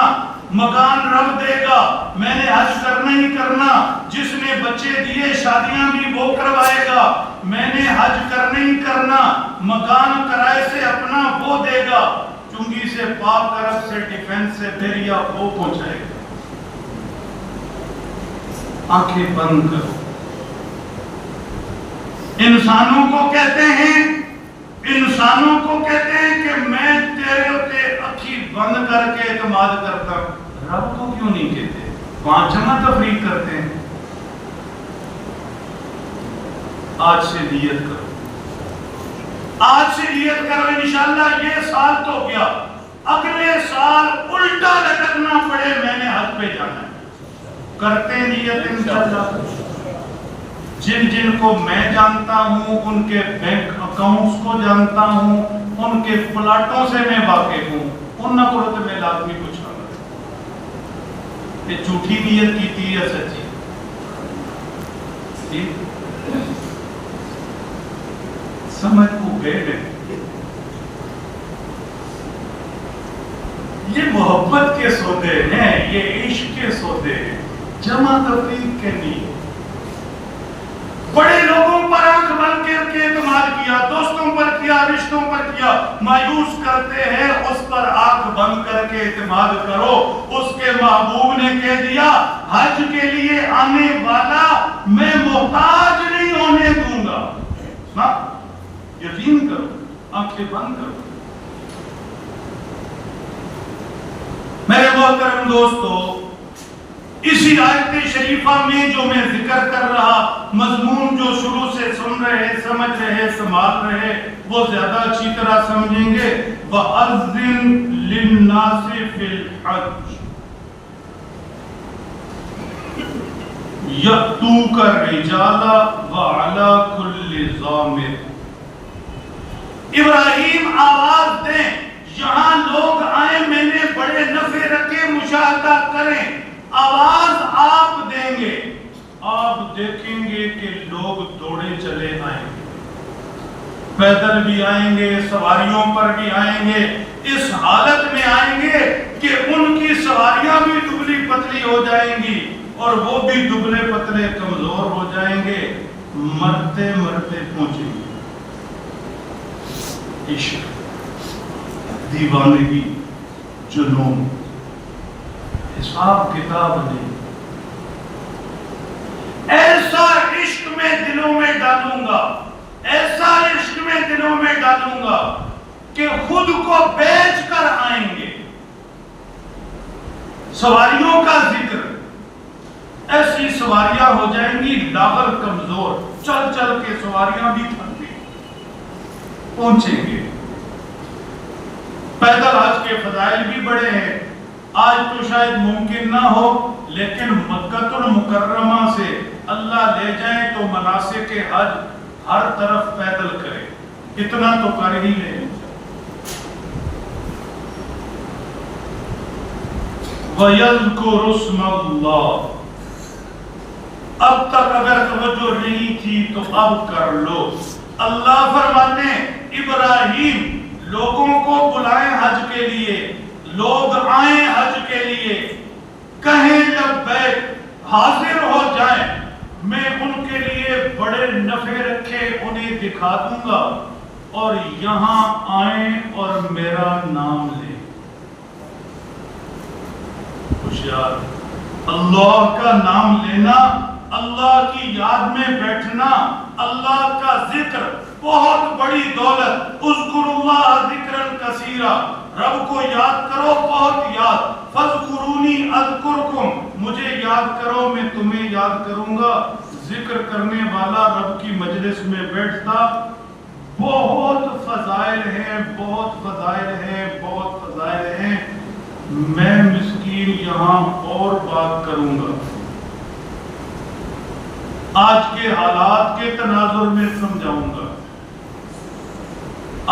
[SPEAKER 1] مکان رب دے گا، میں نے حج کرنا ہی کرنا، جس نے بچے دیے شادیاں بھی وہ کروائے گا، میں نے حج کرنا ہی کرنا، مکان کرائے سے اپنا وہ دے گا، چنگی سے پاک طرف سے ڈیفنس سے بیریا وہ پہنچائے گا۔ آنکھیں بند کرو۔ انسانوں کو کہتے ہیں کہ میں تیرے ہوتے اکھی بند کر کے اعتماد کرتا ہوں، رب کو کیوں نہیں کہتے؟ وہاں جمع تفریق کرتے ہیں۔ آج سے نیت کرو، آج سے نیت کرو، انشاءاللہ یہ سال تو گیا، اگلے سال الٹا لٹکنا پڑے میں نے حج پہ جانا ہے، کرتے نیت انشاءاللہ۔ جن جن کو میں جانتا ہوں ان کے بینک اکاؤنٹس کو جانتا ہوں، ان کے پلاٹوں سے میں واقف ہوں، ان کو تو میں لازمی پوچھوں گا کہ جھوٹی نیت کی تھی یا سچی؟ سمجھ کو گئے نہیں۔ یہ محبت کے سودے ہیں، یہ عشق کے سودے ہیں، جمع تفریق کے نہیں۔ بڑے لوگوں پر آنکھ بند کر کے اعتماد کیا، دوستوں پر کیا، رشتوں پر کیا، مایوس کرتے ہیں، اس پر آنکھ بند کر کے اعتماد کرو۔ اس کے محبوب نے کہہ دیا حج کے لیے آنے والا میں محتاج نہیں ہونے دوں گا۔ ہاں یقین کرو، آنکھیں بند کرو۔ میرے محترم دوستو، اسی آیت شریفہ میں جو میں ذکر کر رہا، مضمون جو شروع سے سن رہے، سمجھ رہے، سنبھال رہے، وہ زیادہ اچھی طرح سمجھیں گے۔ وَأَذِّن لِلنَّاسِ فِي الْحَجِّ يَأْتُوكَ الرِّجَالَ وَعَلَى كُلِّ ضَامِرٍ۔ ابراہیم آواز دیں، یہاں لوگ آئیں، میں نے بڑے نفع رکھے، مشاہدہ کریں، آواز آپ دیں گے، آپ دیکھیں گے کہ لوگ دوڑے چلے آئیں گے، پیدل بھی آئیں گے، سواریوں پر بھی آئیں گے، اس حالت میں آئیں گے کہ ان کی سواریاں بھی دبلی پتلی ہو جائیں گی اور وہ بھی دبلے پتلے کمزور ہو جائیں گے، مرتے مرتے پہنچیں گے۔ عشق، دیوانگی، جنون، حساب کتاب نہیں۔ ایسا عشق میں دلوں میں ڈالوں گا، ایسا عشق میں دلوں میں ڈالوں گا کہ خود کو بیچ کر آئیں گے۔ سواریوں کا ذکر، ایسی سواریاں ہو جائیں گی لاغر کمزور، چل چل کے سواریاں بھی تھک گئی، پہنچیں گے۔ پیدل حج کے فضائل بھی بڑے ہیں، آج تو شاید ممکن نہ ہو، لیکن مکہ المکرمہ سے اللہ لے جائیں تو مناسک حج ہر طرف پیدل کرے، اتنا تو کر ہی لیں۔ وَيَذْكُرُ اسْمَ اللَّهِ، اب تک اگر توجہ نہیں تھی تو اب کر لو۔ اللہ فرماتے ہیں ابراہیم لوگوں کو بلائیں حج کے لیے، لوگ آئیں حج کے لیے، کہیں لبیک، حاضر ہو جائیں، میں ان کے لیے بڑے نفع رکھے انہیں دکھا دوں گا، اور یہاں آئیں اور میرا نام لیں۔ ہوشیار، اللہ کا نام لینا، اللہ کی یاد میں بیٹھنا، اللہ کا ذکر بہت بڑی دولت۔ اذکروا اللہ ذکرا کثیرا، رب کو یاد کرو بہت یاد۔ فاذکرونی اذکرکم، مجھے یاد کرو میں تمہیں یاد کروں گا۔ ذکر کرنے والا رب کی مجلس میں بیٹھتا، بہت فضائل ہیں، بہت فضائل ہیں، بہت فضائل ہیں۔ میں مسکین یہاں اور بات کروں گا، آج کے حالات کے تناظر میں سمجھاؤں گا۔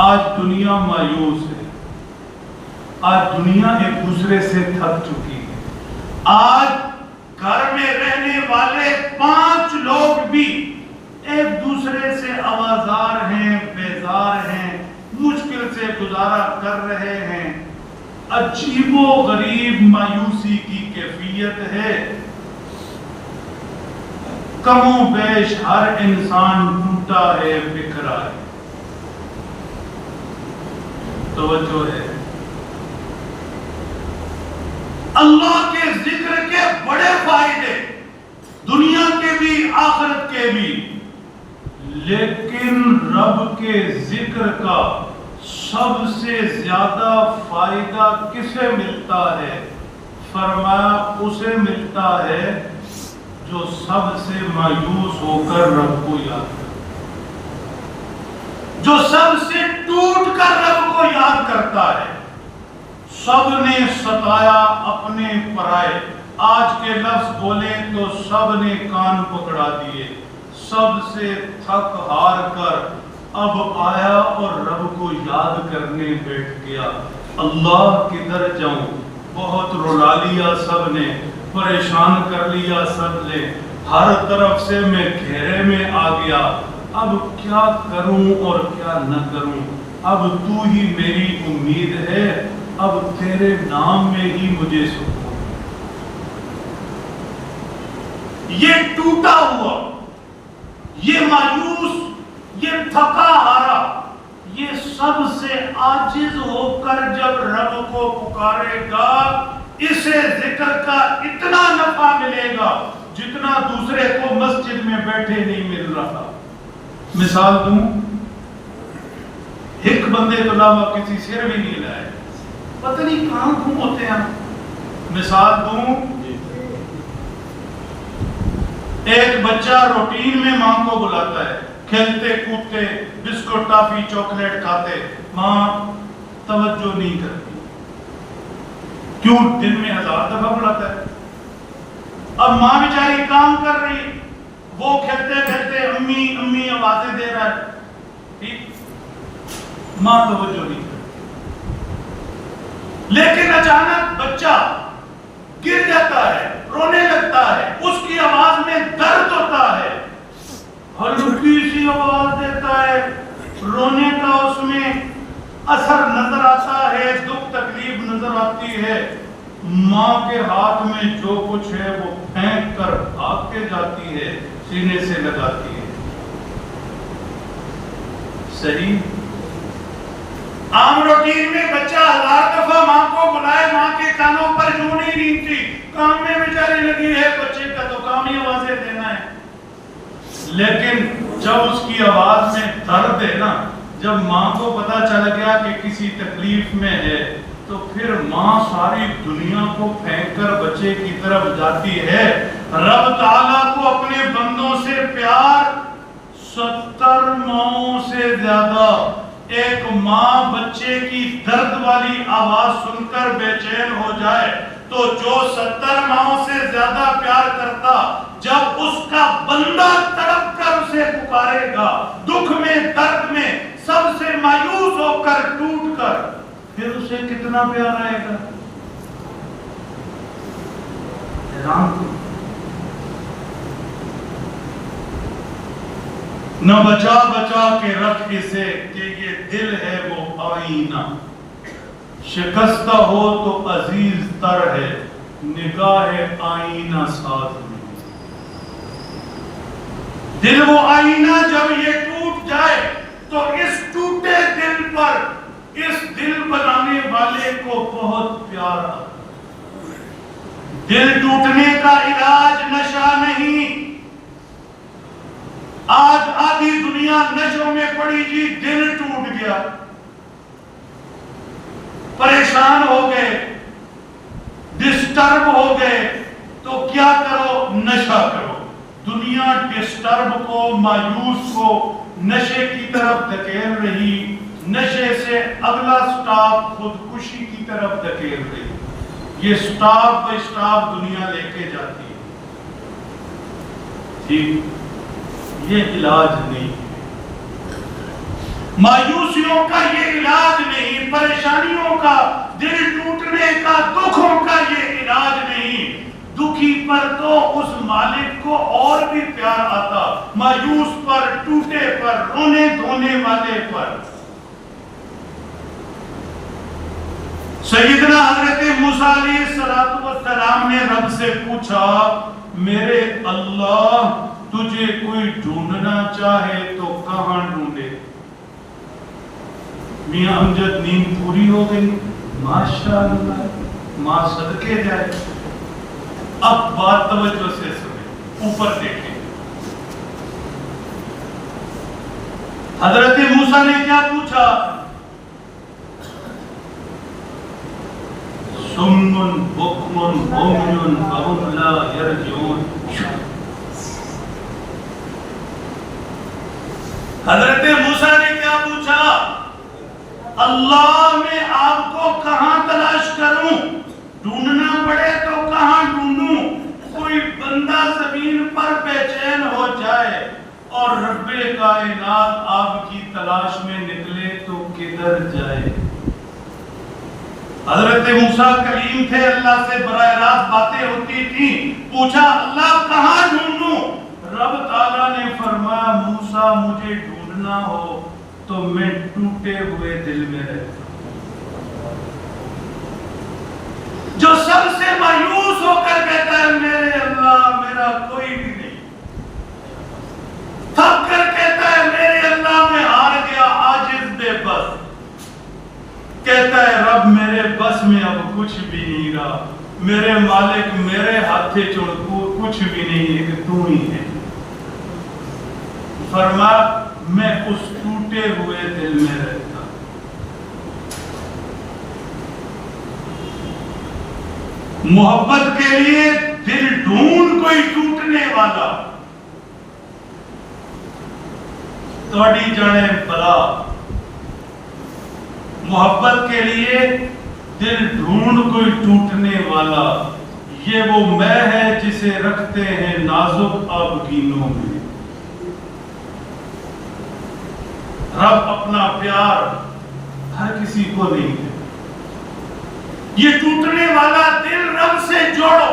[SPEAKER 1] آج دنیا مایوس ہے، آج دنیا ایک دوسرے سے تھک چکی ہے۔ آج گھر میں رہنے والے 5 لوگ بھی ایک دوسرے سے آوازار ہیں، بیزار ہیں، مشکل سے گزارا کر رہے ہیں۔ عجیب و غریب مایوسی کی کیفیت ہے۔ کم و بیش ہر انسان ٹوٹا ہے، بکھرا ہے۔ توجہ ہے، اللہ کے ذکر کے بڑے فائدے، دنیا کے بھی آخرت کے بھی، لیکن رب کے ذکر کا سب سے زیادہ فائدہ کسے ملتا ہے؟ فرمایا اسے ملتا ہے جو سب سے مایوس ہو کر رب کو یاد کرتا، جو سب سے ٹوٹ کر رب کو یاد کرتا ہے۔ سب نے ستایا اپنے پرائے، آج کے لفظ بولیں تو سب نے کان پکڑا دیے، سب سے تھک ہار کر اب آیا اور رب کو یاد کرنے بیٹھ گیا۔ اللہ کدھر جاؤں، بہت رلا لیا سب نے، پریشان کر لیا سب نے، ہر طرف سے میں گھیرے میں آ گیا، اب کیا کروں اور کیا نہ کروں، اب تو ہی میری امید ہے، اب تیرے نام میں ہی مجھے سکون۔ یہ ٹوٹا ہوا، یہ مایوس، یہ تھکا ہارا، یہ سب سے عاجز ہو کر جب رب کو پکارے گا، اسے ذکر کا اتنا نفع ملے گا جتنا دوسرے کو مسجد میں بیٹھے نہیں مل رہا۔ مثال دوں، ایک بندے کے علاوہ کسی سر بھی نہیں لائے، پتہ نہیں کہاں گھوم ہوتے ہیں۔ مثال دوں، ایک بچہ روٹین میں ماں کو بلاتا ہے، کھیلتے کودتے بسکٹ ٹافی چاکلیٹ کھاتے، ماں توجہ نہیں کرتی، کیوں؟ دن میں 1000 دفعہ بلاتا ہے۔ اب ماں بیچاری کام کر رہی، وہ کھیلتے کھیلتے امی امی آوازیں دے رہا ہے، ٹھیک، ماں توجہ نہیں کرتی۔ لیکن اچانک بچہ گر جاتا ہے، رونے لگتا ہے، اس کی آواز میں درد ہوتا ہے، ہلکی سی آواز دیتا ہے، رونے کا اس میں اثر نظر آتا ہے، دکھ تکلیف نظر آتی ہے، ماں کے ہاتھ میں جو کچھ ہے وہ پھینک کر بھاگ کے جاتی ہے، سینے سے لگاتی ہے۔ صحیح؟ عام روٹین میں بچہ 1000 دفعہ ماں کو بلائے، ماں کے کانوں پر جو نہیں نیندتی، کام میں بیچاری لگی ہے، بچے کا تو کام ہی آوازیں دینا ہے۔ لیکن جب اس کی آواز میں درد ہے نا، جب ماں کو پتا چل گیا کہ کسی تکلیف میں ہے، تو پھر ماں ساری دنیا کو پھینک کر بچے کی طرف جاتی ہے۔ رب تعالیٰ کو اپنے بندوں سے پیار 70 ماؤں سے زیادہ۔ ایک ماں بچے کی درد والی آواز سن کر بے چین ہو جائے تو جو 70 ماؤں سے زیادہ پیار کرتا، جب اس کا بندہ تڑپ کر اسے پکارے گا، دکھ میں درد میں سب سے مایوس ہو کر ٹوٹ کر، پھر اسے کتنا پیار آئے گا؟ نہ بچا بچا کے رکھ اسے کہ یہ دل ہے وہ آئینہ، شکستہ ہو تو عزیز تر ہے نگاہ آئینہ ساز میں۔ دل وہ آئینہ جب یہ ٹوٹ جائے تو اس ٹوٹے دل پر اس دل بنانے والے کو بہت پیار آتا۔ دل ٹوٹنے کا علاج نشہ نہیں۔ آج آدھی دنیا نشوں میں پڑی، جی دل ٹوٹ گیا، پریشان ہو گئے، ڈسٹرب ہو گئے، تو کیا کرو؟ نشہ کرو۔ دنیا ڈسٹرب کو، مایوس کو نشے کی طرف دھکیل رہی، نشے سے اگلا سٹاپ خودکشی کی طرف دھکیل رہی۔ یہ سٹاپ بائی سٹاپ دنیا لے کے جاتی ہے۔ ٹھیک، یہ علاج نہیں، مایوسیوں کا یہ علاج نہیں، پریشانیوں کا، دل ٹوٹنے کا، دکھوں کا یہ علاج نہیں۔ دکھی پر تو اس مالک کو اور بھی پیار آتا، مایوس پر، ٹوٹے پر، رونے دھونے والے پر۔ سیدنا حضرت موسیٰ علیہ السلام نے رب سے پوچھا، میرے اللہ تجھے کوئی ڈھونڈنا چاہے تو کہاں ڈھونڈے؟ میاں امجد نیند پوری ہو گئی، ماشاءاللہ، ماں صدقے جائے۔ اب بات توجہ سے سنیں، اوپر دیکھیں۔ حضرت موسیٰ نے کیا پوچھا؟ سمن بکمن عمین فهم لا یرجعون۔ حضرت موسیٰ نے کیا پوچھا؟ اللہ میں آپ کو کہاں تلاش کروں؟ ڈھونڈنا پڑے تو کہاں ڈھونڈوں؟ کوئی بندہ زمین پر بے چین ہو جائے اور رب کائنات آپ کی تلاش میں نکلے تو کدھر جائے؟ حضرت موسیٰ کلیم تھے، اللہ سے براہ راست باتیں ہوتی تھیں۔ پوچھا اللہ کہاں ڈھونڈوں؟ رب تعالیٰ نے فرمایا موسیٰ مجھے ڈھونڈنا ہو تو میں ٹوٹے ہوئے دل میں رہتا ہوں، جو سب سے مایوس ہو کر کہتا ہے میرے اللہ میرا کوئی بھی نہیں، تھک کر کہتا ہے میرے اللہ میں ہار گیا، عاجز بے بس، کہتا ہے رب میرے بس میں اب کچھ بھی نہیں رہا، میرے مالک میرے ہاتھے چھوڑ کچھ بھی نہیں ہے کہ تو ہی ہے۔ فرمایا میں اس ٹوٹے ہوئے دل میں رہتا۔ محبت کے لیے دل ڈھونڈ کوئی ٹوٹنے والا، توڑی جانے بلا۔ محبت کے لیے دل ڈھونڈ کوئی ٹوٹنے والا، یہ وہ میں ہے جسے رکھتے ہیں نازک آبگینوں میں۔ رب اپنا پیار ہر کسی کو نہیں دے۔ یہ ٹوٹنے والا دل رب سے جوڑو،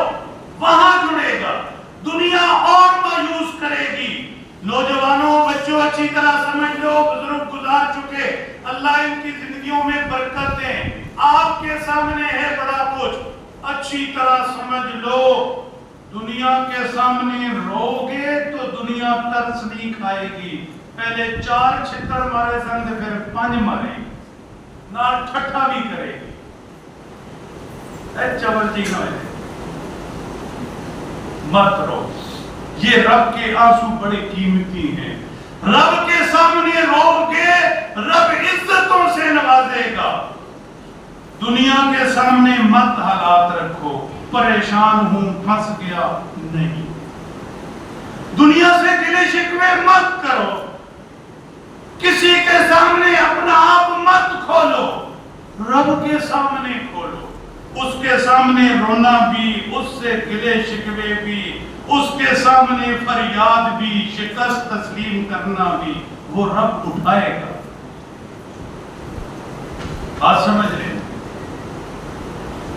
[SPEAKER 1] وہاں جڑے گا، دنیا اور مایوس کرے گی۔ نوجوانوں بچوں اچھی طرح سمجھ لو، بزرگ گزار چکے، اللہ ان کی زندگیوں میں برکت دیں۔ آپ کے سامنے ہے بڑا کچھ، اچھی طرح سمجھ لو، دنیا کے سامنے رو گے تو دنیا ترس نہیں کھائے گی، پہلے 4 چھتر مارے سن پھر 5 مارے گی، نال ٹھٹھا بھی کرے گی۔ اے چول جی نوے مت رو، یہ رب کے آنسو بڑے قیمتی ہیں۔ رب کے سامنے رو گے رب عزتوں سے نوازے گا۔ دنیا کے سامنے مت حالات رکھو، پریشان ہوں پھنس گیا نہیں، دنیا سے گلے شکوے مت کرو، کسی کے سامنے اپنا آپ مت کھولو، رب کے سامنے کھولو، اس کے سامنے رونا بھی، اس سے گلے شکوے بھی، اس کے سامنے فریاد بھی، شکست تسلیم کرنا بھی، وہ رب اٹھائے گا۔ بات سمجھ رہے ہیں؟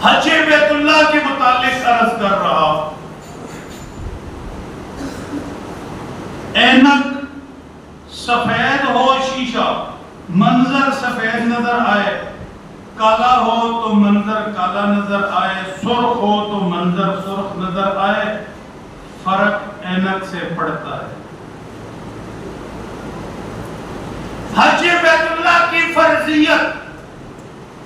[SPEAKER 1] حج بیت اللہ کے متعلق عرض کر رہا، اینک سفید ہو شیشہ، منظر سفید نظر آئے، کالا ہو تو منظر کالا نظر آئے، سرخ ہو تو منظر سرخ نظر آئے، فرق اینک سے پڑتا ہے۔ حج بیت اللہ کی فرضیت،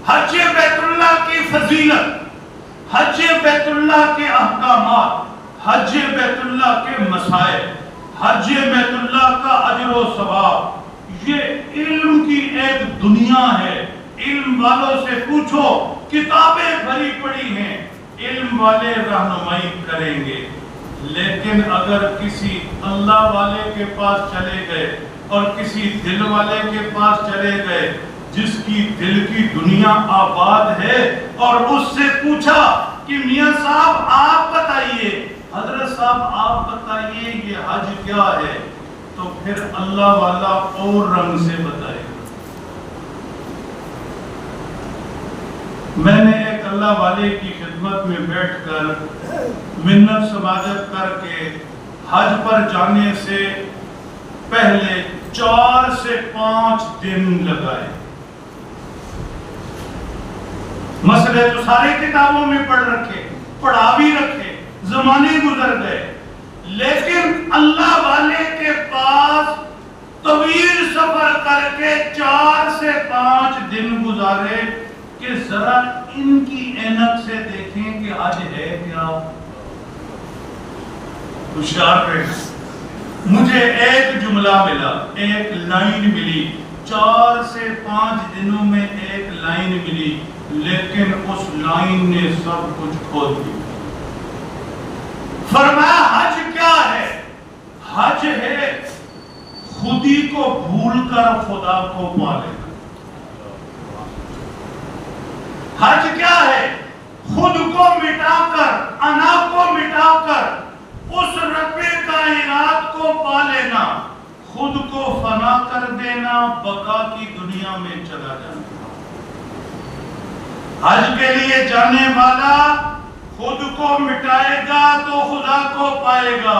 [SPEAKER 1] حج بیت اللہ کی فضیلت، حج بیت اللہ کے احکامات، حج بیت اللہ کے مسائل، حج بیت اللہ کا اجر و ثواب، یہ علم کی ایک دنیا ہے۔ علم والوں سے پوچھو، کتابیں بھری پڑی ہیں، علم والے رہنمائی کریں گے، لیکن اگر کسی اللہ والے کے پاس چلے گئے اور کسی دل والے کے پاس چلے گئے جس کی دل کی دنیا آباد ہے، اور اس سے پوچھا کہ میاں صاحب آپ بتائیے، حضرت صاحب آپ بتائیے یہ حج کیا ہے، تو پھر اللہ والا اور رنگ سے بتائے گا۔ میں نے ایک اللہ والے کی خدمت میں بیٹھ کر منت سماجت کر کے حج پر جانے سے پہلے 4 سے 5 دن لگائے۔ مسئلے تو سارے کتابوں میں پڑھ رکھے، پڑھا بھی رکھے، زمانے گزر گئے، لیکن اللہ والے کے پاس طویل سفر کر کے 4 سے 5 دن گزارے کہ ذرا ان کی اینک سے دیکھیں کہ حج ہے کیا۔ ہوشیار رہے، مجھے ایک جملہ ملا، ایک لائن ملی، 4 سے 5 دنوں میں ایک لائن ملی، لیکن اس لائن نے سب کچھ کھول دیا۔ فرمایا حج کیا ہے؟ حج ہے خودی کو بھول کر خدا کو پا لینا۔ حج کیا ہے؟ خود کو مٹا کر، انا کو مٹا کر اس رب کائنات کو پا لینا، خود کو فنا کر دینا، بقا کی دنیا میں چلا جانا۔ حج کے لیے جانے والا خود کو مٹائے گا تو خدا کو پائے گا۔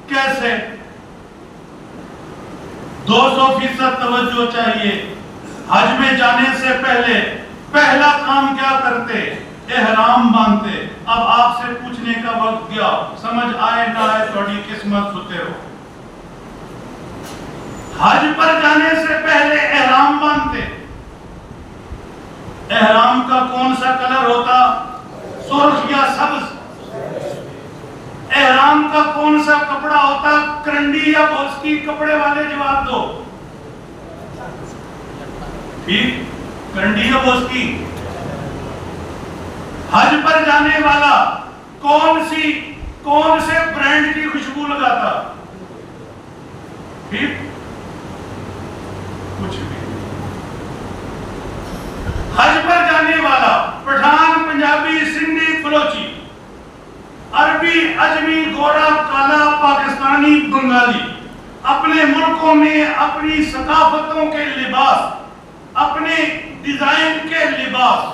[SPEAKER 1] کیسے؟ 200% توجہ چاہیے۔ حج میں جانے سے پہلے پہلا کام کیا کرتے؟ احرام باندھتے۔ اب آپ سے پوچھنے کا وقت گیا، سمجھ آئے نہ آئے تھوڑی قسمت ستے ہو۔ حج پر جانے سے پہلے احرام باندھتے۔ احرام کا کون سا کلر ہوتا؟ سرخ یا سبز؟ احرام کا کون سا کپڑا ہوتا؟ کرنڈی یا بوسکی؟ کپڑے والے جواب دو۔ ٹھیک، کرنڈی یا بوسکی؟ حج پر جانے والا کون سے برانڈ کی خوشبو لگاتا؟ ٹھیک، کچھ بھی۔ حج پر جانے والا پٹھان، پنجابی، سندھی، بلوچی، عربی، اجمی، گورا، کالا، پاکستانی، بنگالی، اپنے ملکوں میں اپنی ثقافتوں کے لباس، اپنے ڈیزائن کے لباس۔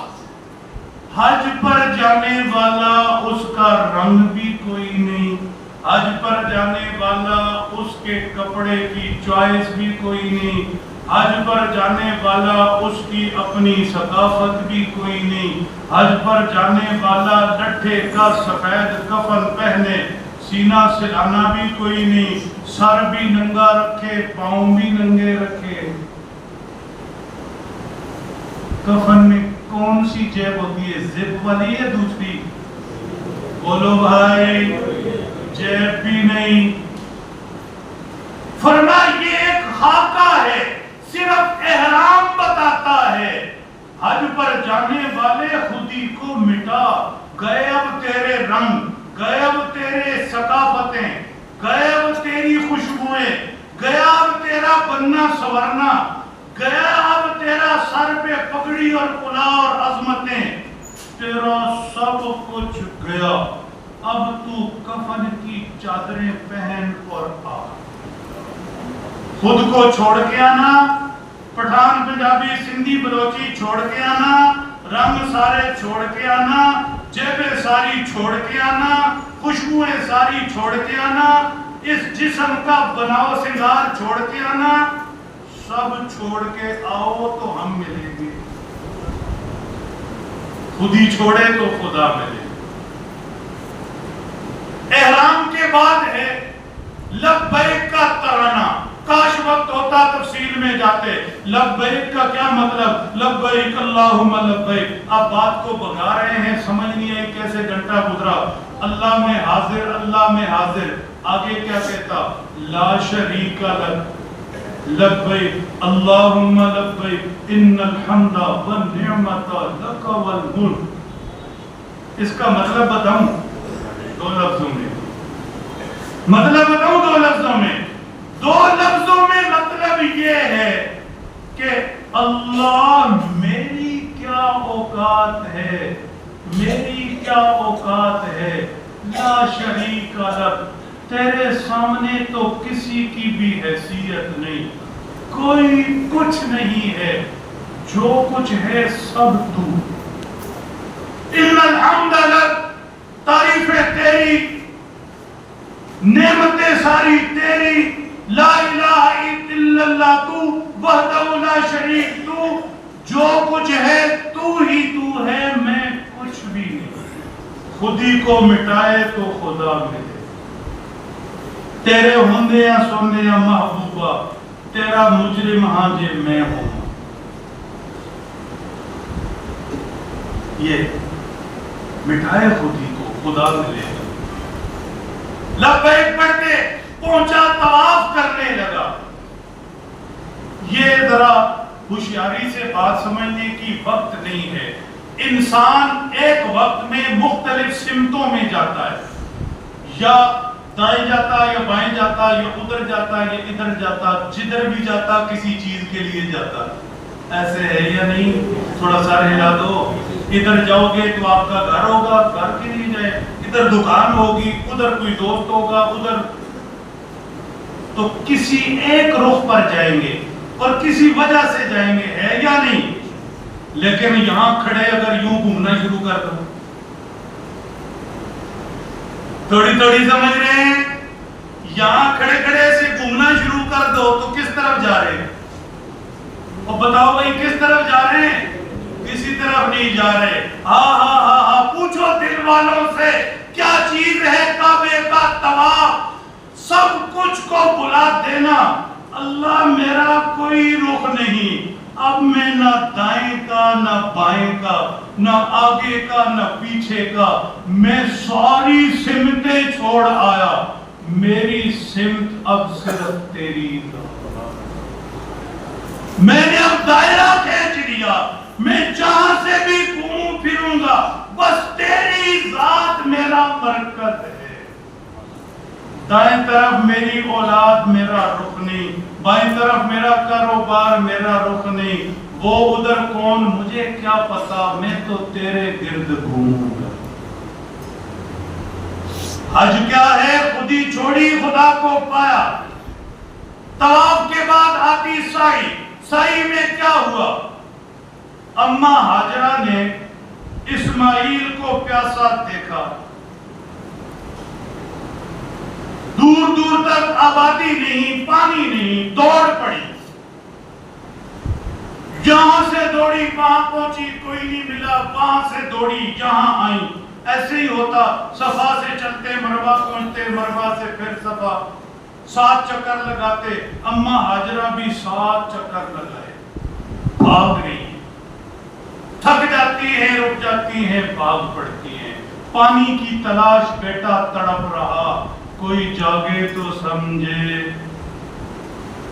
[SPEAKER 1] حج پر جانے والا اس کا رنگ بھی کوئی نہیں، حج پر جانے والا اس کے کپڑے کی چوائس بھی کوئی نہیں، حج پر جانے والا اس کی اپنی ثقافت بھی کوئی نہیں، حج پر جانے والا لٹھے کا سفید کفن پہنے، سینہ سلانا بھی کوئی نہیں، سر بھی ننگا رکھے، پاؤں بھی ننگے رکھے۔ کفن میں کون سی جیب ہوتی ہے، زپ والی ہے دوسری؟ بولو بھائی، جیب بھی نہیں۔ فرمایا یہ ایک خاکہ ہے، صرف احرام بتاتا ہے۔ حج پر جانے والے خودی کو مٹا، گئے اب تیرے رنگ، گئے اب تیرے ثقافتیں، گئے اب تیری خوشبوئیں، گیا اب تیرا بننا سورنا، گیا اب تیرا سر پہ پگڑی اور کلا اور عظمتیں، تیرا سب کچھ گیا، اب تو کفن کی چادریں پہن اور آ۔ خود کو چھوڑ کے آنا، پٹھان پنجابی سندھی بلوچی چھوڑ کے آنا، رنگ سارے چھوڑ کے آنا، جیبیں ساری چھوڑ کے آنا، خوشبوئیں ساری چھوڑ کے آنا، اس جسم کا بناؤ سنگار چھوڑ کے آنا، سب چھوڑ کے آؤ تو ہم ملیں گے۔ خود ہی چھوڑے تو خدا ملے۔ احرام کے بعد ہے لبیک کا ترانہ۔ کاش وقت ہوتا تفصیل میں جاتے۔ لبیک کا کیا مطلب؟ لبیک اللہم لبیک۔ آپ بات کو بگا رہے ہیں، سمجھ نہیں آئی کیسے گھنٹہ گزرا۔ اللہ میں حاضر، اللہ میں حاضر۔ آگے کیا کہتا؟ لا شریک لک لبیک اللہم لبیک ان الحمد والنعمت لک والملک۔ اس کا مطلب بتاؤں دو لفظوں میں، مطلب بتاؤں دو لفظوں میں، دو لفظوں میں مطلب یہ ہے کہ اللہ میری کیا اوقات ہے، میری کیا اوقات ہے، لا شریک لک، تیرے سامنے تو کسی کی بھی حیثیت نہیں، کوئی کچھ نہیں ہے، جو کچھ ہے سب تو۔ ان الحمد لک، تعریفیں تیری، نعمتیں ساری تیری، لا الہ الا اللہ، تو وحدہ لا شریک، تو جو کچھ ہے تو ہی تو ہے، میں کچھ بھی نہیں۔ خودی کو مٹائے تو خدا ملے۔ تیرے ہوندے یا سوندے یا محبوبہ، تیرا مجرم ہاں جے میں ہوں۔ یہ مٹھائے خودی کو خدا ملے گا۔ لبیک پڑھتے پہنچا، طواف کرنے لگا۔ یہ ذرا ہوشیاری سے بات سمجھنے کی وقت نہیں ہے۔ انسان ایک وقت میں مختلف سمتوں میں جاتا ہے، یا دائیں جاتا یا بائیں جاتا یا ادھر جاتا یا ادھر جاتا، جدھر بھی جاتا کسی چیز کے لیے جاتا۔ ایسے ہے یا نہیں؟ تھوڑا سا ہلا دو۔ ادھر جاؤ گے تو آپ کا گھر ہوگا، گھر کے لیے جائے، ادھر دکان ہوگی، ادھر کوئی دوست ہوگا، ادھر، تو کسی ایک رخ پر جائیں گے اور کسی وجہ سے جائیں گے، ہے یا نہیں؟ لیکن یہاں کھڑے اگر یوں گھومنا شروع کر دو، تھوڑی تھوڑی سمجھ رہے ہیں؟ یہاں کھڑے کھڑے سے گھومنا شروع کر دو تو کس طرف جا رہے ہیں؟ اور بتاؤ بھائی کس طرف جا رہے ہیں؟ کسی طرف نہیں جا رہے۔ ہاں پوچھو دل والوں سے، کیا چیز ہے کعبے کا طواف؟ سب کچھ کو بلا دینا، اللہ میرا کوئی رخ نہیں، اب میں نہ دائیں کا نہ بائیں کا، نہ آگے کا نہ پیچھے کا، میں ساری سمتیں چھوڑ آیا، میری سمت اب صرف تیری۔ میں نے اب دائرہ کھینچ لیا، میں جہاں سے بھی گھوموں پھروں گا، بس تیری ذات میرا مرکز ہے۔ دائیں طرف میری اولاد میرا رخ نہیں، بائیں طرف میرا کاروبار میرا رخ نہیں، وہ ادھر کون مجھے کیا پتا، میں تو تیرے گرد گھوموں گا۔ حج کیا ہے؟ خودی چھوڑی، خدا کو پایا۔ طواف کے بعد آتی سعی۔ سعی میں کیا ہوا؟ اماں ہاجرہ نے اسماعیل کو پیاسا دیکھا، دور دور تک آبادی نہیں، پانی نہیں، دوڑ پڑی، یہاں سے دوڑی وہاں پہنچی کوئی نہیں ملا، وہاں سے دوڑی یہاں آئی، ایسے ہی ہوتا، صفا سے چلتے مروہ پہنچتے، مروہ سے پھر صفا، 7 چکر لگاتے، اماں ہاجرہ بھی 7 چکر لگائے، بھاگ رہی ہیں، تھک جاتی ہیں، رک جاتی ہیں، بھاگ پڑتی ہیں، پانی کی تلاش، بیٹا تڑپ رہا، کوئی جاگے تو سمجھے،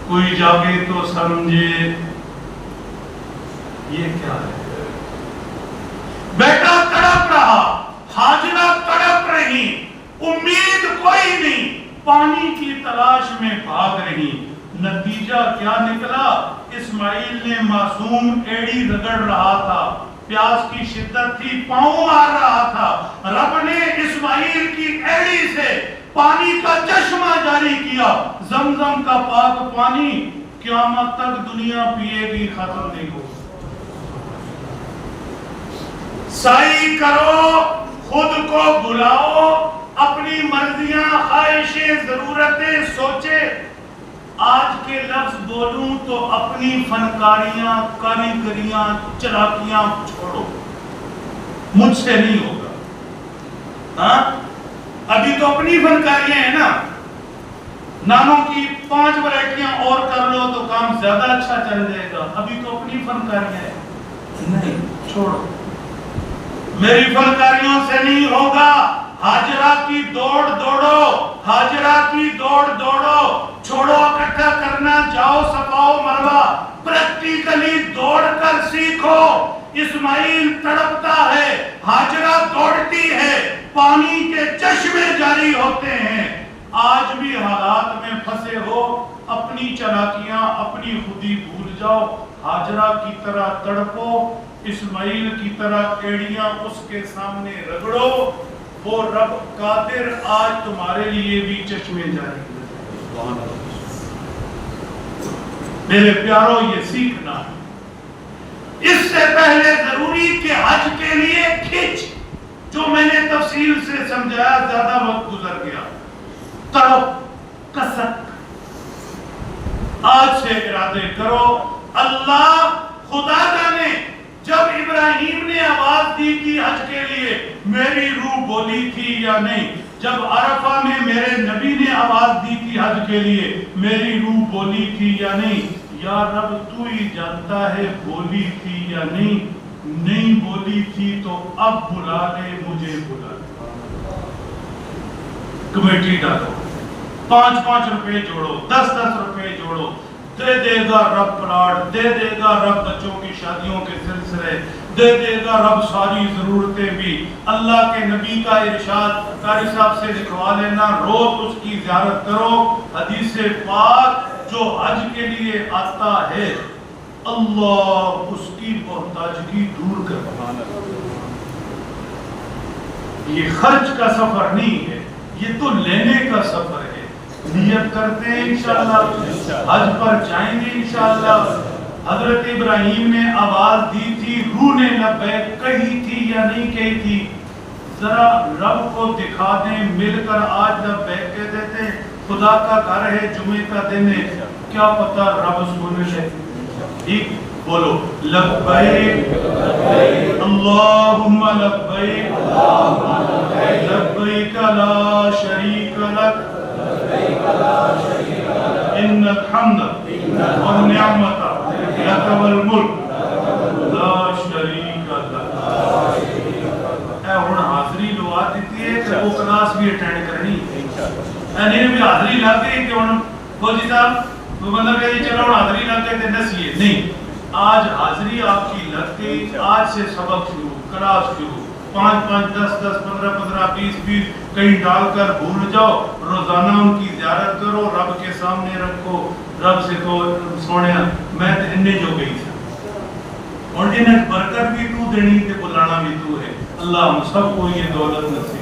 [SPEAKER 1] کوئی جاگے تو سمجھے، یہ کیا ہے؟ بیٹا تڑپ رہا، ہاجرہ تڑپ رہی، امید کوئی نہیں، پانی کی تلاش میں بھاگ رہی، نتیجہ کیا نکلا؟ اسماعیل نے معصوم ایڑی رگڑ رہا تھا، پیاس کی شدت تھی، پاؤں مار رہا تھا، رب نے اسماعیل کی ایڑی سے پانی کا چشمہ جاری کیا، زمزم کا پاک پانی، قیامت تک دنیا پیے گی، ختم نہیں ہوگا۔ سعی کرو، خود کو بلاؤ، اپنی مرضیاں، خواہشیں، ضرورتیں سوچے۔ آج کے لفظ بولوں تو اپنی فنکاریاں، کاریگریاں، چلاکیاں چھوڑو، مجھ سے نہیں ہوگا۔ ہاں ابھی تو اپنی فنکاریاں ہیں نا، ناموں کی 5 ورائٹیاں اور کر لو تو کام زیادہ اچھا چل جائے گا، ابھی تو اپنی فنکاریاں ہیں، نہیں چھوڑو، میری فنکاریوں سے نہیں ہوگا۔ ہاجرہ کی دوڑ دوڑو، ہاجرہ کی دوڑ دوڑو، چھوڑو اکٹھا کرنا، جاؤ صفا و مروہ، پریکٹیکلی دوڑ کر سیکھو۔ اسماعیل تڑپتا ہے، ہاجرہ دوڑتی ہے، پانی کے چشمے جاری ہوتے ہیں۔ آج بھی حالات میں پھنسے ہو، اپنی چلاکیاں، اپنی خودی بھول جاؤ، ہاجرہ کی طرح تڑپو، اسماعیل کی طرح ایڑیاں اس کے سامنے رگڑو، وہ رب قادر آج تمہارے لیے بھی چشمے جاری کرے۔ میرے پیارو یہ سیکھنا ہے۔ اس سے پہلے ضروری کہ حج کے لیے کھچ، جو میں نے تفصیل سے سمجھایا، زیادہ وقت گزر گیا، تڑپ، کسک، آج سے ارادے کرو۔ اللہ خدا جانے جب ابراہیم نے آواز دی تھی حج کے لیے، میری روح بولی تھی یا نہیں؟ جب عرفہ میں میرے نبی نے آواز دی تھی حج کے لیے، میری روح بولی تھی یا نہیں؟ یا رب تو ہی جانتا ہے بولی تھی یا نہیں بولی تھی تو اب بلا لے، مجھے بلا لے۔ کمیٹی ڈالو، 5-5 روپے جوڑو، 10-10 روپے جوڑو، دے دے گا رب پلاٹ، دے دے گا رب بچوں کی شادیوں کے سلسلے، دے دے گا رب ساری ضرورتیں بھی۔ اللہ کے نبی کا ارشاد، قاری صاحب سے لکھوا لینا، روز اس کی زیارت کرو۔ حدیث پاک، جو حج کے لیے آتا ہے اللہ اس کی محتاجگی دور کرتا ہے۔ یہ خرچ کا سفر نہیں ہے، یہ تو لینے کا سفر ہے۔ نیت کرتے ہیں انشاءاللہ حج پر جائیں گے انشاءاللہ۔ حضرت ابراہیم نے آواز دی تھی، روح نے لبیک کہی تھی یا نہیں کہی تھی؟ ذرا رب کو دکھا دیں، مل کر آج لبیک کہہ دیتے ہیں۔ خدا کا گھر ہے، جمعے کا دن ہے، کیا پتہ رب سن لے۔ ٹھیک بولو، لبیک اللہم لبیک، لبیک لا شریک لک، ان الحمد والنعمت لک والملک لا شریک لک۔ اے ہن حاضری لوا دیتی ہے کہ وہ کلاس بھی اٹینڈ کرنی، نہیں بھی حاضری لگ گئی کہ ہن فوجی صاحب وہ بندہ کہ چلو ہن حاضری لگ گئی تے نسیے نہیں۔ آج حاضری آپ کی لگ گئی، آج سے سبق شروع، کلاس شروع، 5-5 10-10 15-15 20-20 کہیں ڈال کر بھول جاؤ، روزانہ ان کی زیارت کرو، رب کے سامنے رکھو، رب سے کو سونے میں تے انہیں جو گئی تھا اور انہیں برکت بھی تو دینی تے بلانا بھی تو ہے۔ اللہ ہم سب کو یہ دولت نصیب